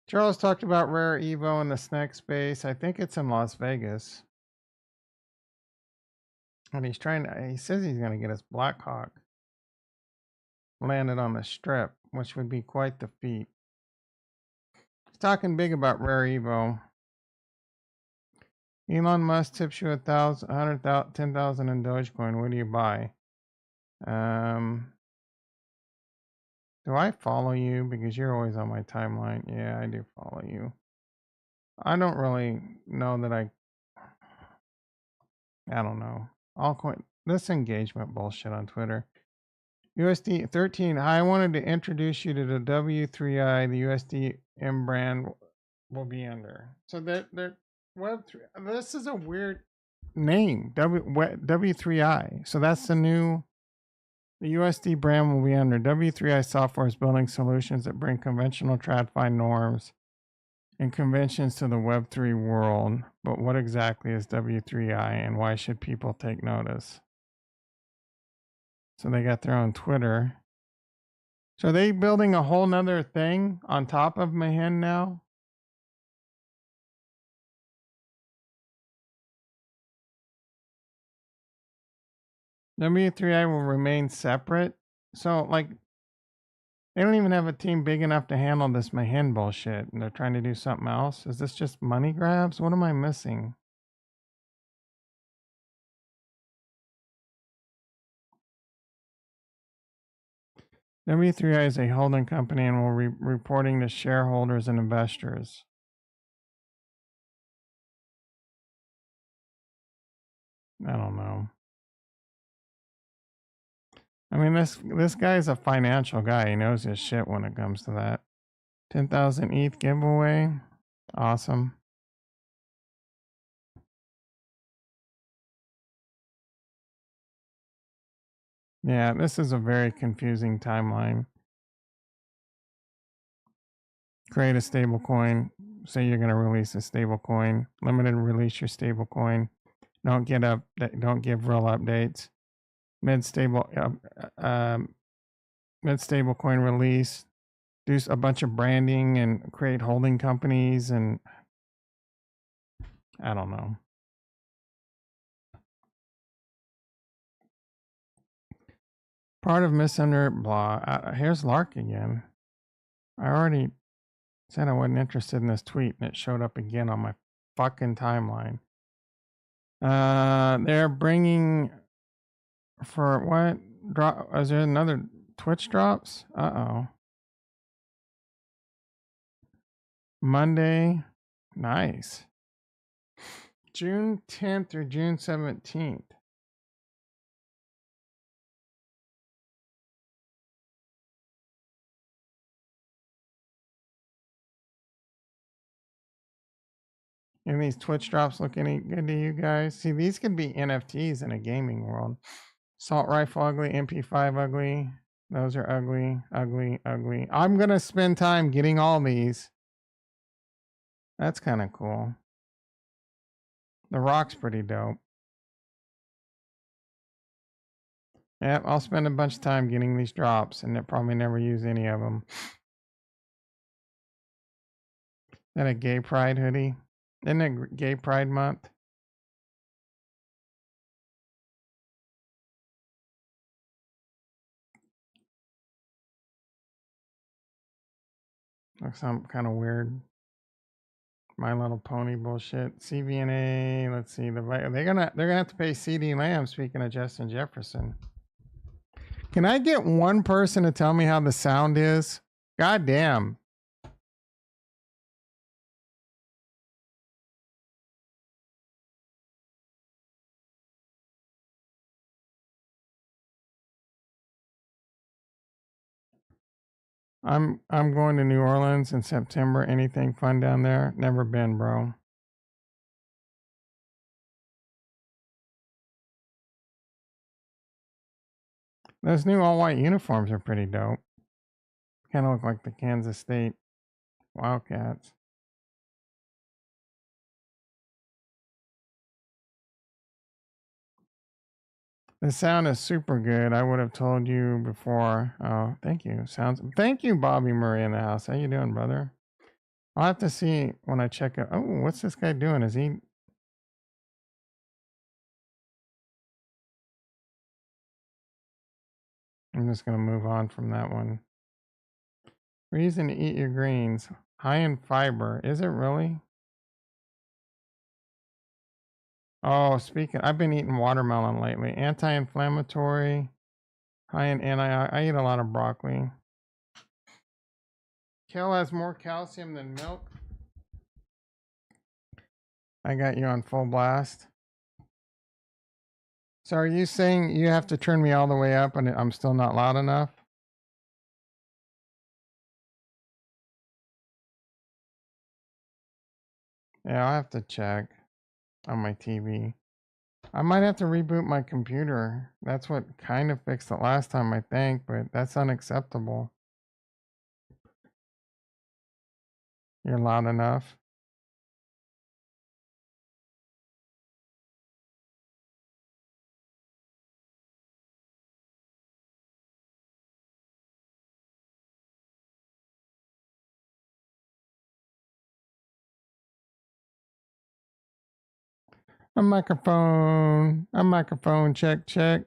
Charles talked about Rare Evo in the snack space. I think it's in Las Vegas. And he says he's going to get his Blackhawk landed on the strip, which would be quite the feat. He's talking big about Rare Evo. Elon Musk tips you 10,000 in Dogecoin. What do you buy? Do I follow you? Because you're always on my timeline. Yeah, I do follow you. I don't really know that I don't know. This engagement bullshit on Twitter. USD 13. I wanted to introduce you to the W3I. The USDM brand will be under. So they're Web3. This is a weird name. W3I. So that's the USD brand will be under. W3I software is building solutions that bring conventional TradFi norms and conventions to the Web3 world. But what exactly is W3I and why should people take notice? So they got their own Twitter. So are they building a whole nother thing on top of Mahin now? W3I will remain separate. So like they don't even have a team big enough to handle this Mahin bullshit, and they're trying to do something else. Is this just money grabs? What am I missing? W3I is a holding company and will be reporting to shareholders and investors. I don't know. I mean, this guy's a financial guy. He knows his shit when it comes to that. 10,000 ETH giveaway. Awesome. Yeah, this is a very confusing timeline. Create a stable coin. Say you're going to release a stable coin. Limited release your stable coin. Don't give real updates. Mid-stable coin release. Do a bunch of branding and create holding companies, and I don't know. Part of misunder blah. Here's Lark again. I already said I wasn't interested in this tweet, and it showed up again on my fucking timeline. They're bringing for what drop? Is there another Twitch drops? Monday, nice. June 10th through June 17th. And these Twitch drops look any good to you guys? See, these could be NFTs in a gaming world. Assault rifle ugly, MP5 ugly. Those are ugly, ugly, ugly. I'm gonna spend time getting all these. That's kind of cool. The rock's pretty dope. Yep, I'll spend a bunch of time getting these drops and probably never use any of them. And a gay pride hoodie. Isn't it gay pride month? Looks some kind of weird My Little Pony bullshit. CVNA. Let's see. They're gonna have to pay CD Lamb. Speaking of Justin Jefferson, can I get one person to tell me how the sound is? God damn. I'm going to New Orleans in September. Anything fun down there? Never been, bro. Those new all-white uniforms are pretty dope. Kind of look like the Kansas State Wildcats. The sound is super good. I would have told you before. Oh, thank you. Thank you, Bobby Murray in the house. How you doing, brother? I'll have to see when I check it. Oh, what's this guy doing? Is he? I'm just gonna move on from that one. Reason to eat your greens. High in fiber. Is it really? Oh, I've been eating watermelon lately. Anti-inflammatory. High in I eat a lot of broccoli. Kale has more calcium than milk. I got you on full blast. So are you saying you have to turn me all the way up and I'm still not loud enough? Yeah, I'll have to check on my TV. I might have to reboot my computer. That's what kind of fixed it last time, I think, but that's unacceptable. You're loud enough. A microphone. Check, check.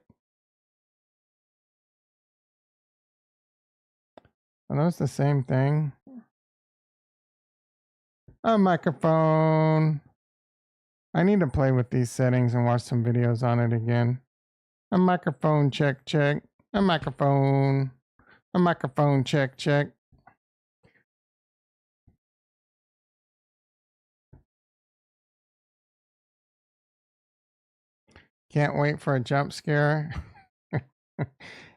Are those the same thing? A microphone. I need to play with these settings and watch some videos on it again. A microphone, check, check. A microphone. A microphone, check, check. Can't wait for a jump scare.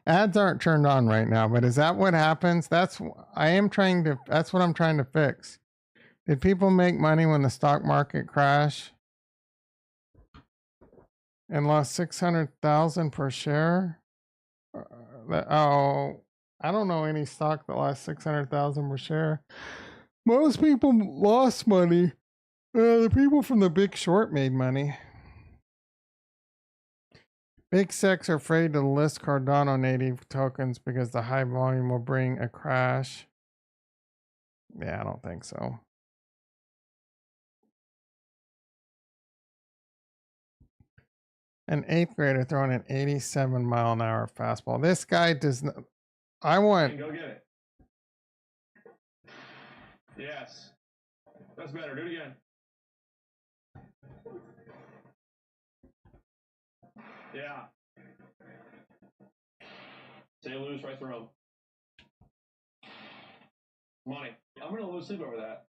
Ads aren't turned on right now, but is that what happens? That's what I'm trying to fix. Did people make money when the stock market crashed and lost 600,000 per share? I don't know any stock that lost 600,000 per share. Most people lost money. The people from the Big Short made money. Big Secs are afraid to list Cardano native tokens because the high volume will bring a crash. Yeah, I don't think so. An 8th grader throwing an 87-mile-an-hour fastball. This guy does not. I want. Go get it. Yes. That's better. Do it again. Yeah. Say lose right through him. Money. I'm going to lose sleep over that.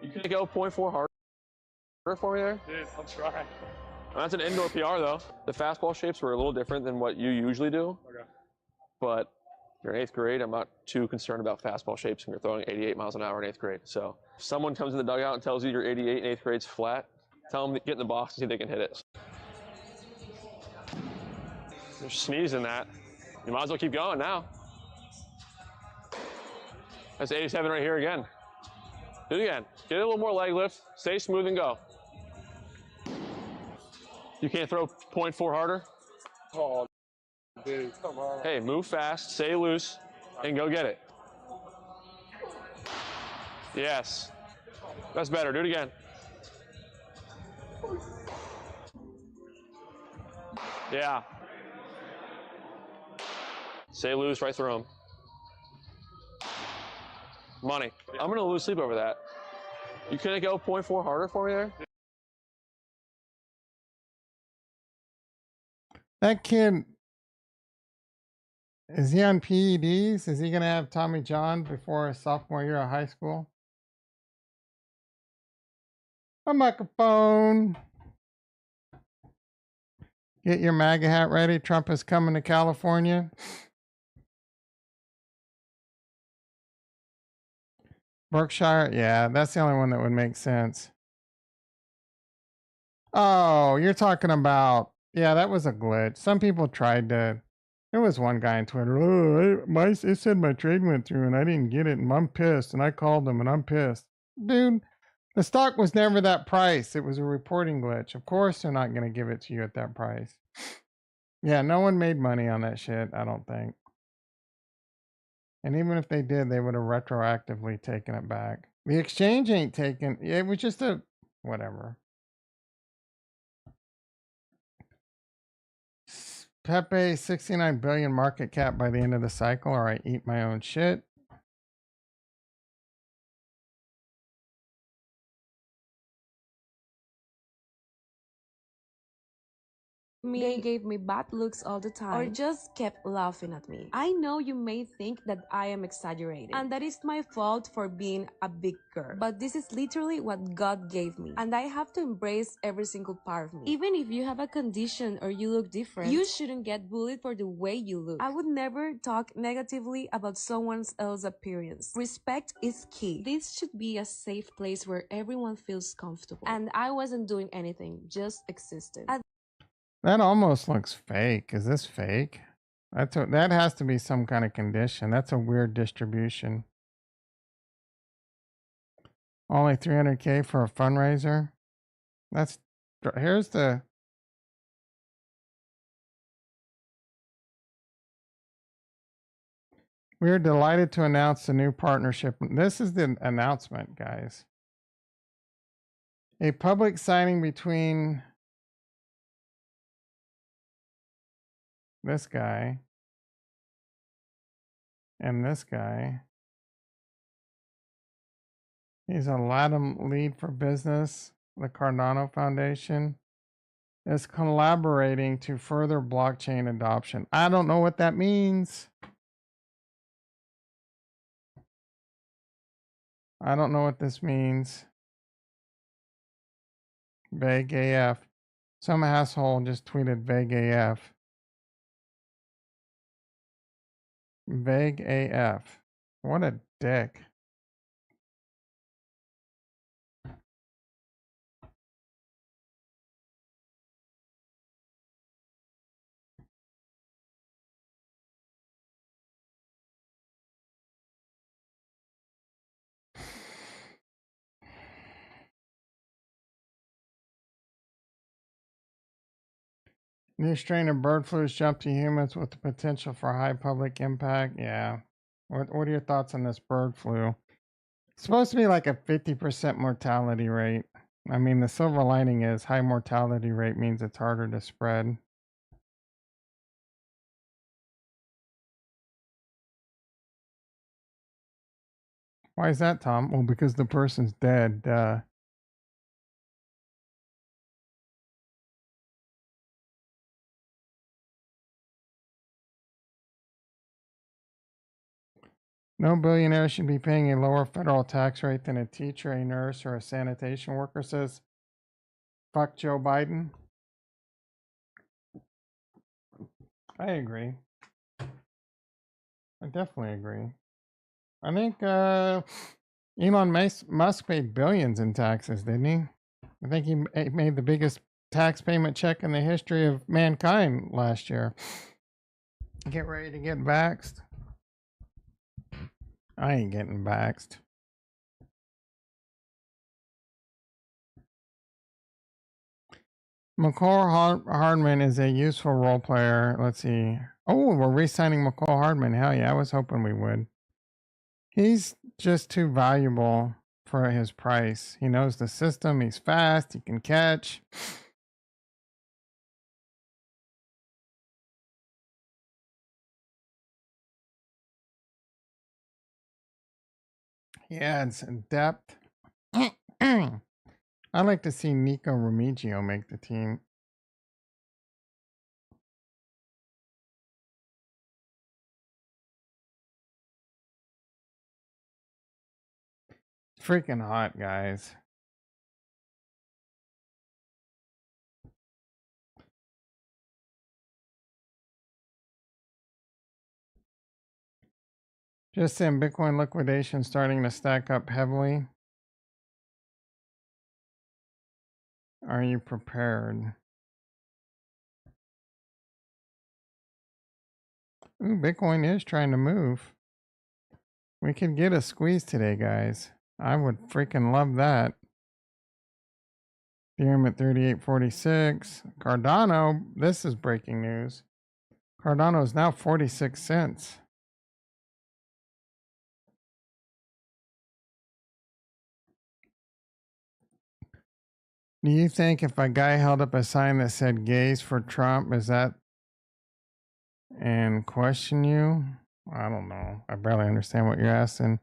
You could go 0.4 harder for me there? Dude, I'll try. That's an indoor PR, though. The fastball shapes were a little different than what you usually do. Okay. But you're in 8th grade. I'm not too concerned about fastball shapes when you're throwing 88 miles an hour in 8th grade. So if someone comes in the dugout and tells you you're 88 in 8th grade's flat, tell them to get in the box and see if they can hit it. You're sneezing that. You might as well keep going now. That's 87 right here again. Do it again. Get a little more leg lift. Stay smooth and go. You can't throw 0.4 harder? Oh, dude, come on. Hey, move fast, stay loose, and go get it. Yes. That's better. Do it again. Yeah. Stay loose right through him. Money. I'm going to lose sleep over that. You couldn't go 0.4 harder for me there? That kid, is he on PEDs? Is he going to have Tommy John before his sophomore year of high school? A microphone. Get your MAGA hat ready. Trump is coming to California. Berkshire, yeah, that's the only one that would make sense. Oh, you're talking about, yeah, that was a glitch. Some people tried to, there was one guy on Twitter, oh, it said my trade went through and I didn't get it and I'm pissed and I called them and I'm pissed. Dude, the stock was never that price. It was a reporting glitch. Of course they're not going to give it to you at that price. Yeah, no one made money on that shit, I don't think. And even if they did, they would have retroactively taken it back. The exchange ain't taken. It was just a whatever. Pepe 69 billion market cap by the end of the cycle, or I eat my own shit. They gave me bad looks all the time or just kept laughing at me. I know you may think that I am exaggerating and that is my fault for being a big girl, but this is literally what God gave me and I have to embrace every single part of me. Even if you have a condition or you look different, you shouldn't get bullied for the way you look. I would never talk negatively about someone else's appearance. Respect is key. This should be a safe place where everyone feels comfortable, and I wasn't doing anything, just existing. That almost looks fake. Is this fake? That has to be some kind of condition. That's a weird distribution. Only 300K for a fundraiser. Here's the. We are delighted to announce the new partnership. This is the announcement, guys. A public signing between this guy and this guy. He's a LATAM lead for business. The Cardano Foundation is collaborating to further blockchain adoption. I don't know what that means. I don't know what this means. Vague AF. Some asshole just tweeted vague AF. Vague AF. What a dick. New strain of bird flu has jumped to humans with the potential for high public impact. Yeah. What are your thoughts on this bird flu? It's supposed to be like a 50% mortality rate. I mean, the silver lining is high mortality rate means it's harder to spread. Why is that, Tom? Well, because the person's dead. No billionaire should be paying a lower federal tax rate than a teacher, a nurse, or a sanitation worker, says fuck Joe Biden. I agree. I definitely agree. I think Elon Musk paid billions in taxes, didn't he? I think he made the biggest tax payment check in the history of mankind last year. Get ready to get vaxxed. I ain't getting vaxxed. McCall Hardman is a useful role player. Let's see. Oh, we're re-signing McCall Hardman. Hell yeah, I was hoping we would. He's just too valuable for his price. He knows the system. He's fast. He can catch. He adds depth. I'd like to see Nico Remigio make the team. Freaking hot, guys. Just saying, Bitcoin liquidation starting to stack up heavily. Are you prepared? Ooh, Bitcoin is trying to move. We could get a squeeze today, guys. I would freaking love that. Ethereum at 38.46. Cardano, this is breaking news. Cardano is now 46 cents. Do you think if a guy held up a sign that said gays for Trump, is that and question you? I don't know. I barely understand what you're asking.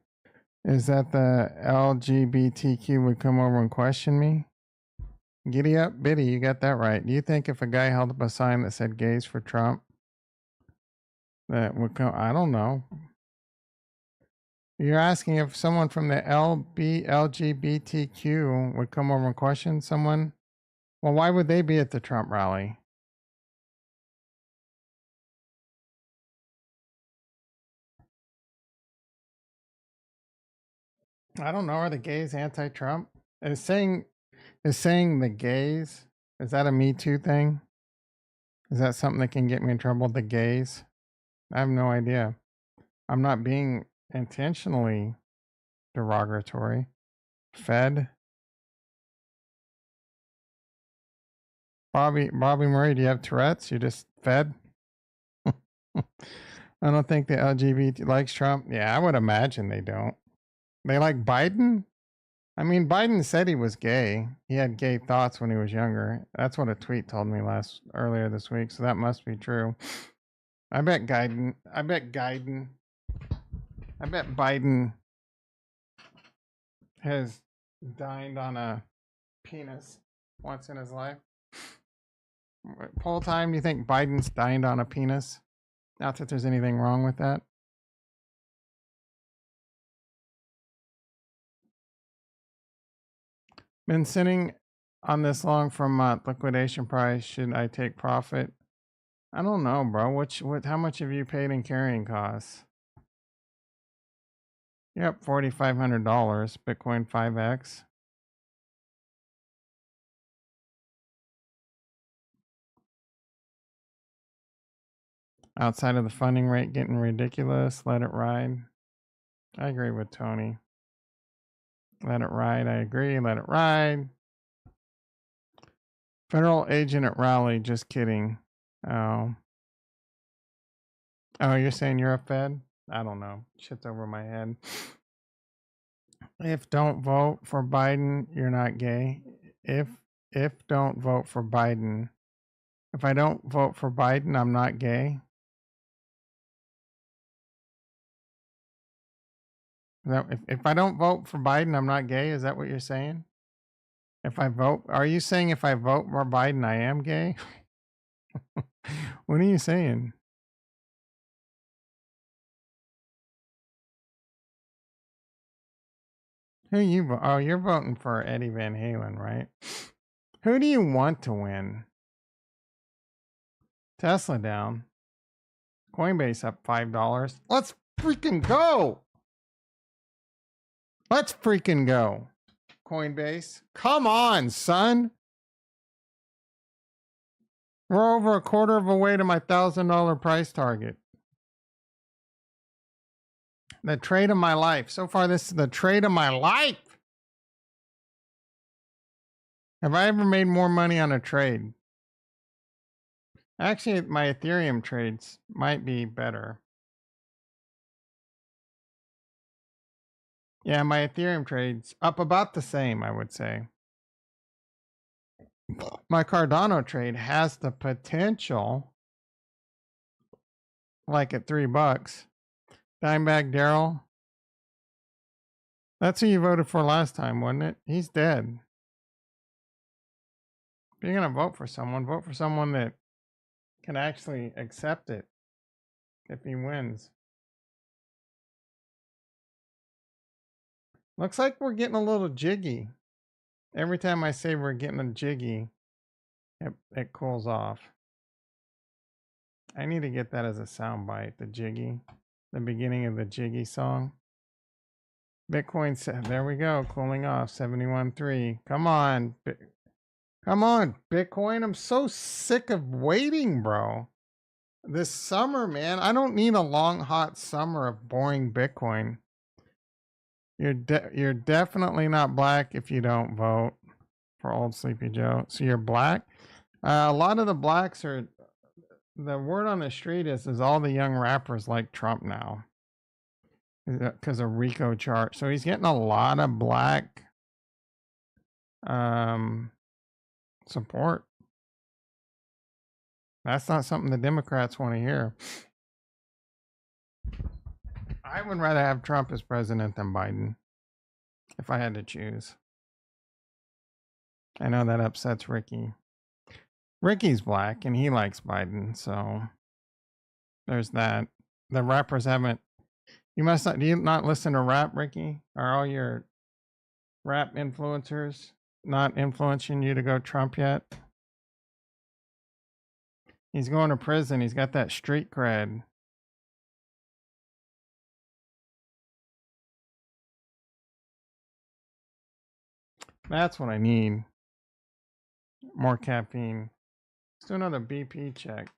Is that the LGBTQ would come over and question me? Giddy up, Biddy, you got that right. Do you think if a guy held up a sign that said gays for Trump, that would come? I don't know. You're asking if someone from the LGBTQ would come over and question someone? Well, why would they be at the Trump rally? I don't know. Are the gays anti-Trump? Is saying the gays, is that a Me Too thing? Is that something that can get me in trouble? The gays? I have no idea. I'm not being intentionally derogatory. Fed. Bobby Murray, do you have Tourette's? You just fed? I don't think the LGBT likes Trump. Yeah, I would imagine they don't. They like Biden? I mean, Biden said he was gay. He had gay thoughts when he was younger. That's what a tweet told me earlier this week, so that must be true. I bet Biden has dined on a penis once in his life. Poll time, do you think Biden's dined on a penis? Not that there's anything wrong with that. Been sitting on this long for a month. Liquidation price. Should I take profit? I don't know, bro. How much have you paid in carrying costs? Yep, $4,500. Bitcoin 5x. Outside of the funding rate getting ridiculous. Let it ride. I agree with Tony. Let it ride. I agree. Let it ride. Federal agent at rally. Just kidding. Oh, you're saying you're a Fed? I don't know. Shit's over my head. If don't vote for Biden, you're not gay. if don't vote for Biden. If I don't vote for Biden, I'm not gay. Now, if I don't vote for Biden, I'm not gay. Is that what you're saying? If I vote, are you saying if I vote for Biden, I am gay? What are you saying? Who you? Oh, you're voting for Eddie Van Halen, right? Who do you want to win? Tesla down. Coinbase up $5. Let's freaking go. Let's freaking go. Coinbase. Come on, son. We're over a quarter of a way to my $1,000 price target. The trade of my life. So far, this is the trade of my life. Have I ever made more money on a trade? Actually, my Ethereum trades might be better. Yeah, my Ethereum trades up about the same, I would say. My Cardano trade has the potential, like at $3. Dimebag Daryl. That's who you voted for last time, wasn't it? He's dead. If you're going to vote for someone that can actually accept it if he wins. Looks like we're getting a little jiggy. Every time I say we're getting a jiggy, it cools off. I need to get that as a soundbite, the jiggy. The beginning of the jiggy song. Bitcoin said, there we go, cooling off, 71.3. Come on. Come on, Bitcoin. I'm so sick of waiting, bro. This summer, man, I don't need a long, hot summer of boring Bitcoin. You're definitely not black if you don't vote for old Sleepy Joe. So you're black. A lot of the blacks are. The word on the street is all the young rappers like Trump now because of Rico chart. So he's getting a lot of black support. That's not something the Democrats want to hear. I would rather have Trump as president than Biden if I had to choose. I know that upsets Ricky. Ricky's black and he likes Biden, so there's that. The rappers haven't. You must not. Do you not listen to rap, Ricky? Are all your rap influencers not influencing you to go Trump yet? He's going to prison. He's got that street cred. That's what I need. More caffeine. Let's do another BP check.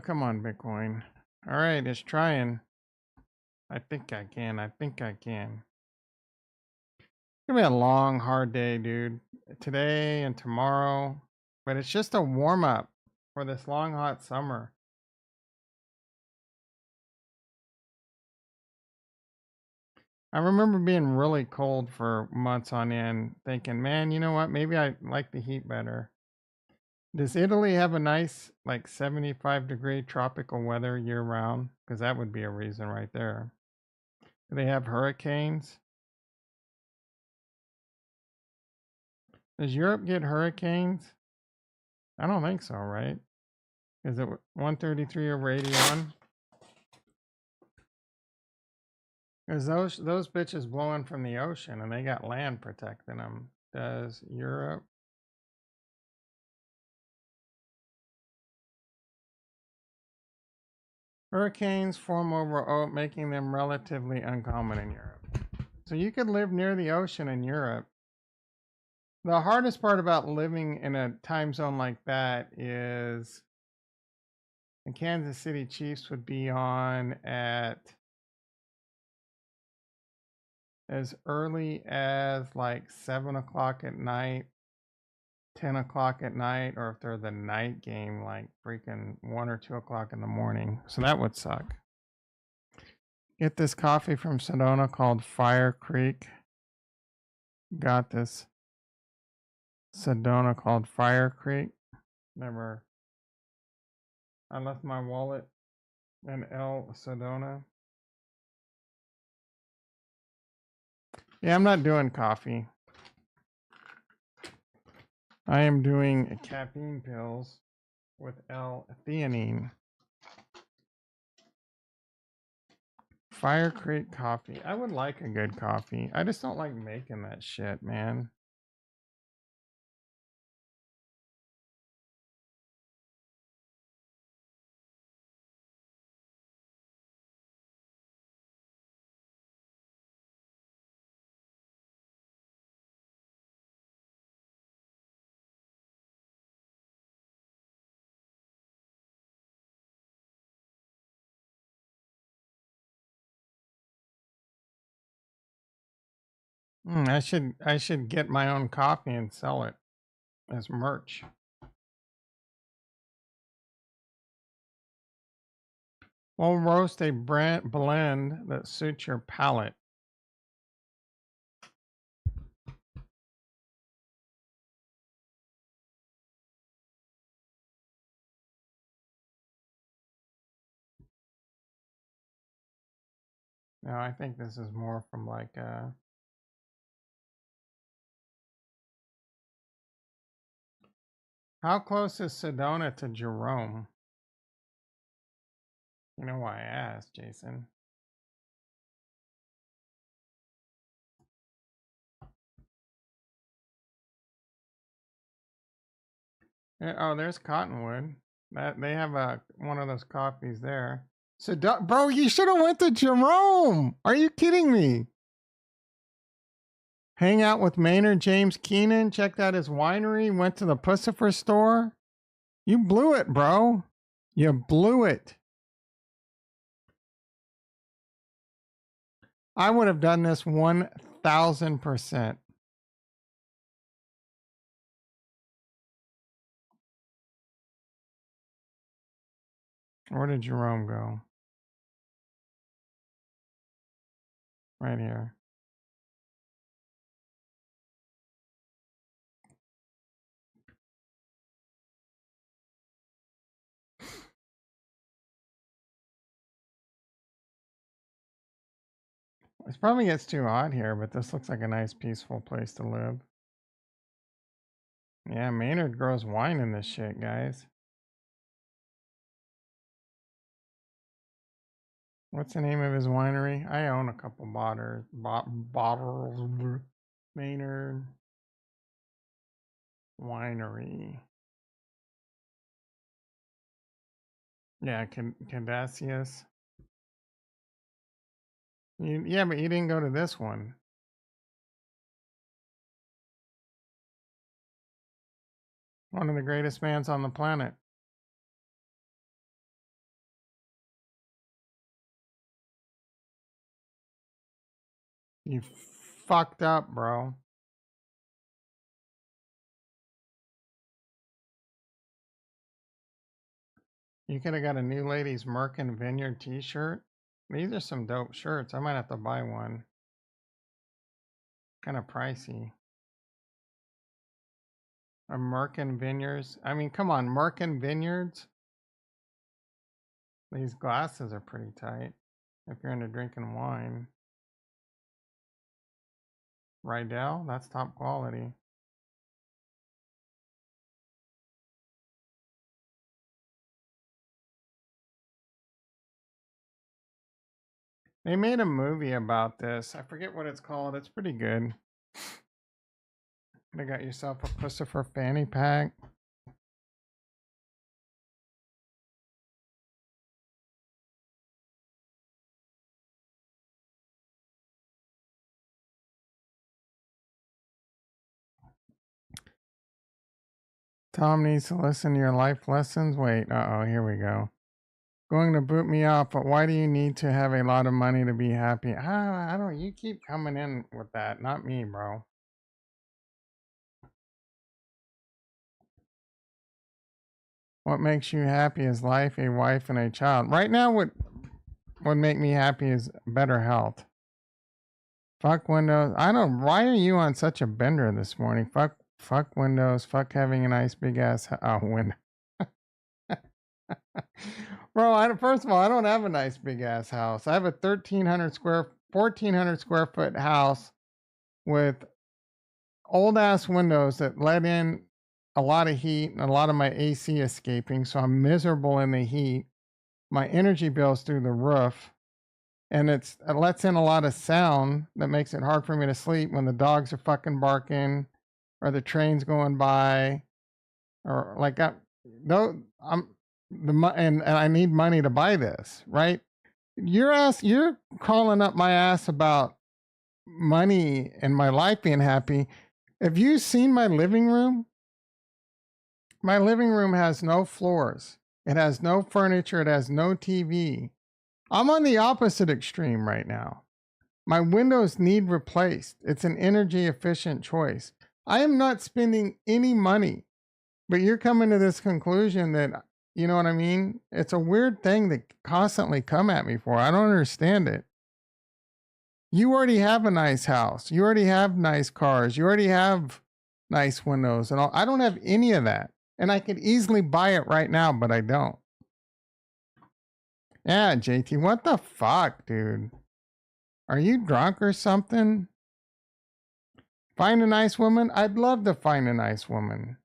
Come on, Bitcoin. All right, it's trying. I think I can. I think I can. It's gonna be a long, hard day, dude. Today and tomorrow. But it's just a warm up for this long, hot summer. I remember being really cold for months on end, thinking, man, you know what? Maybe I like the heat better. Does Italy have a nice, like 75-degree tropical weather year round? Because that would be a reason right there. Do they have hurricanes? Does Europe get hurricanes? I don't think so, right? Is it 133 over 81? Because those bitches blowing from the ocean and they got land protecting them. Does Europe? Hurricanes form over, making them relatively uncommon in Europe. So you could live near the ocean in Europe. The hardest part about living in a time zone like that is the Kansas City Chiefs would be on at as early as like 7 o'clock at night, 10 o'clock at night, or if they're the night game, like freaking 1 or 2 o'clock in the morning. So that would suck. Get this coffee from Sedona called Fire Creek. Got this Sedona called Fire Creek. Never. I left my wallet in El Sedona. Yeah, I'm not doing coffee. I am doing caffeine pills with L-theanine. Fire Creek coffee. I would like a good coffee. I just don't like making that shit, man. I should get my own coffee and sell it as merch. We'll roast a blend that suits your palate. Now I think this is more from like how close is Sedona to Jerome? You know why I asked, Jason. Oh, there's Cottonwood. That they have one of those coffees there. So, bro, you should have went to Jerome. Are you kidding me? Hang out with Maynard James Keenan. Checked out his winery. Went to the Pussifer store. You blew it, bro. You blew it. I would have done this 1,000%. Where did Jerome go? Right here. It probably gets too hot here, but this looks like a nice, peaceful place to live. Yeah, Maynard grows wine in this shit, guys. What's the name of his winery? I own a couple bottles. Maynard Winery. Yeah, Cadacius. Yeah, but you didn't go to this one. One of the greatest bands on the planet. You fucked up, bro. You could have got a New Ladies Merkin Vineyard t-shirt. These are some dope shirts. I might have to buy one. Kind of pricey. A Merkin Vineyards. I mean, come on, Merkin Vineyards. These glasses are pretty tight if you're into drinking wine. Rydell, that's top quality. They made a movie about this. I forget what it's called. It's pretty good. They got yourself a Christopher fanny pack. Tom needs to listen to your life lessons. Wait, here we go. Going to boot me off, but why do you need to have a lot of money to be happy? I don't, you keep coming in with that, not me, bro. What makes you happy is life, a wife, and a child. Right now, would make me happy is better health. Fuck Windows. I don't. Why are you on such a bender this morning? Fuck Windows. Fuck having a nice big ass window. Bro, first of all, I don't have a nice big ass house. I have a 1400 square foot house with old ass windows that let in a lot of heat and a lot of my AC escaping. So I'm miserable in the heat. My energy bill's through the roof. And it lets in a lot of sound that makes it hard for me to sleep when the dogs are fucking barking or the train's going by or like and I need money to buy this, right? You're calling up my ass about money and my life being happy. Have you seen my living room? My living room has no floors. It has no furniture. It has no TV. I'm on the opposite extreme right now. My windows need replaced. It's an energy efficient choice. I am not spending any money, but you're coming to this conclusion that, you know what I mean? It's a weird thing to constantly come at me for. I don't understand it. You already have a nice house. You already have nice cars. You already have nice windows and all. I don't have any of that. And I could easily buy it right now, but I don't. Yeah, JT, what the fuck, dude? Are you drunk or something? Find a nice woman? I'd love to find a nice woman.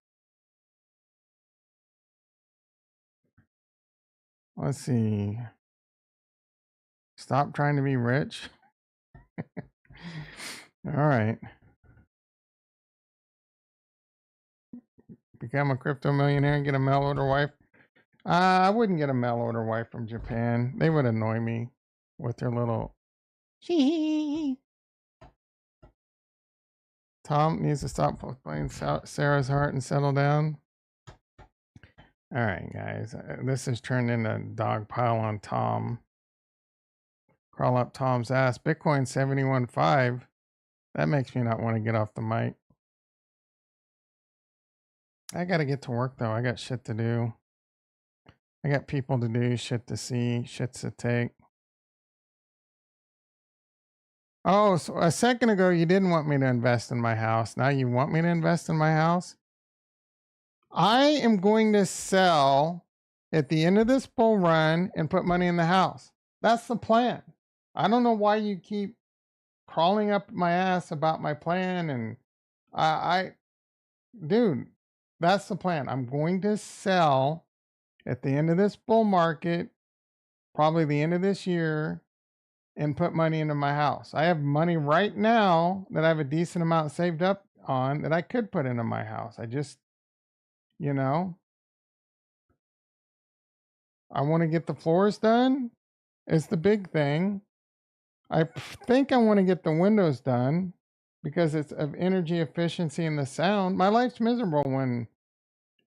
Let's see. Stop trying to be rich. All right. Become a crypto millionaire and get a mail order wife. I wouldn't get a mail order wife from Japan. They would annoy me with their little. Tom needs to stop playing Sarah's heart and settle down. All right, guys. This has turned into dog pile on Tom. Crawl up Tom's ass. Bitcoin 71.5. That makes me not want to get off the mic. I got to get to work, though. I got shit to do. I got people to do, shit to see, shits to take. Oh, so a second ago, you didn't want me to invest in my house. Now you want me to invest in my house? I am going to sell at the end of this bull run and put money in the house. That's the plan. I don't know why you keep crawling up my ass about my plan. And dude, that's the plan. I'm going to sell at the end of this bull market, probably the end of this year, and put money into my house. I have money right now that I have a decent amount saved up on that I could put into my house. I just, you know, I want to get the floors done. It's the big thing. I think I want to get the windows done because it's of energy efficiency and the sound. My life's miserable when,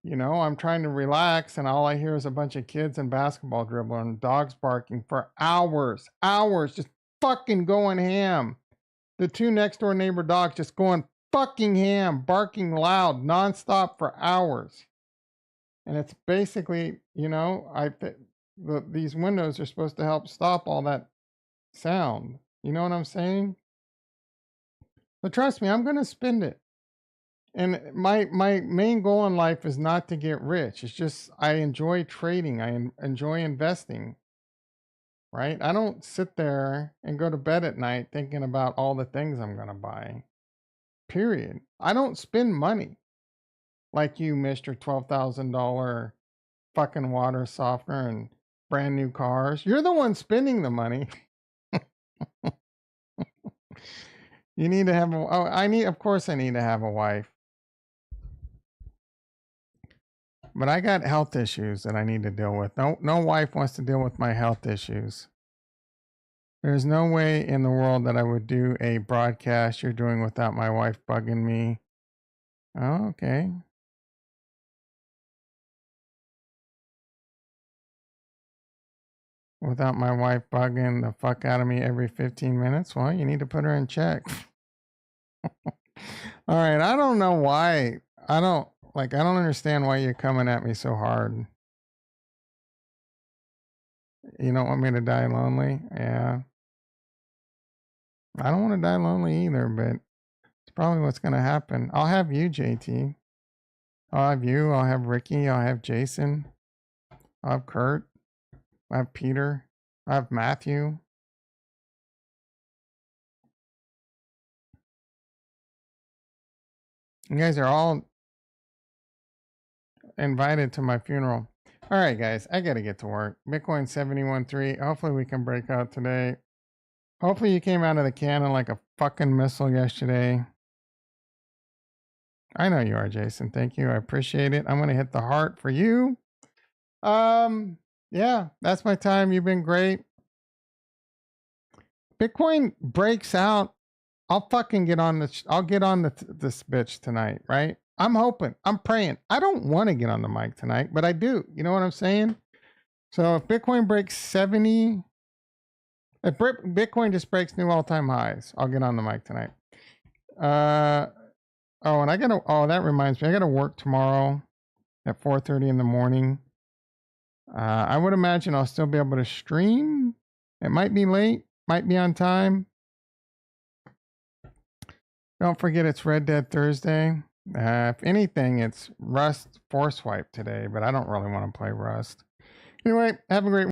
you know, I'm trying to relax and all I hear is a bunch of kids and basketball dribbling and dogs barking for hours, just fucking going ham. The two next door neighbor dogs just going fucking ham, barking loud, nonstop for hours. And it's basically, you know, these windows are supposed to help stop all that sound. You know what I'm saying? But trust me, I'm going to spend it. And my main goal in life is not to get rich. It's just I enjoy trading. I enjoy investing. Right? I don't sit there and go to bed at night thinking about all the things I'm going to buy. Period. I don't spend money like you, Mr. $12,000 fucking water softener and brand new cars. You're the one spending the money. You need to have of course I need to have a wife. But I got health issues that I need to deal with. No wife wants to deal with my health issues. There's no way in the world that I would do a broadcast you're doing without my wife bugging me. Oh, okay. Without my wife bugging the fuck out of me every 15 minutes? Well, you need to put her in check. All right, I don't know why. I don't understand why you're coming at me so hard. You don't want me to die lonely? Yeah. I don't want to die lonely either, but it's probably what's going to happen. I'll have you, JT. I'll have you. I'll have Ricky. I'll have Jason. I'll have Kurt. I'll have Peter. I'll have Matthew. You guys are all invited to my funeral. All right, guys, I got to get to work. Bitcoin 71.3. Hopefully we can break out today. Hopefully you came out of the cannon like a fucking missile yesterday. I know you are, Jason. Thank you. I appreciate it. I'm going to hit the heart for you. Yeah, that's my time. You've been great. Bitcoin breaks out. I'll fucking get on this. I'll get on this bitch tonight, right? I'm hoping. I'm praying. I don't want to get on the mic tonight, but I do. You know what I'm saying? So if Bitcoin breaks 70, if Bitcoin just breaks new all-time highs, I'll get on the mic tonight. Oh, and that reminds me, I gotta work tomorrow at 4:30 in the morning. I would imagine I'll still be able to stream. It might be late, might be on time. Don't forget it's Red Dead Thursday. If anything, it's Rust Force Wipe today, but I don't really want to play Rust. Anyway, have a great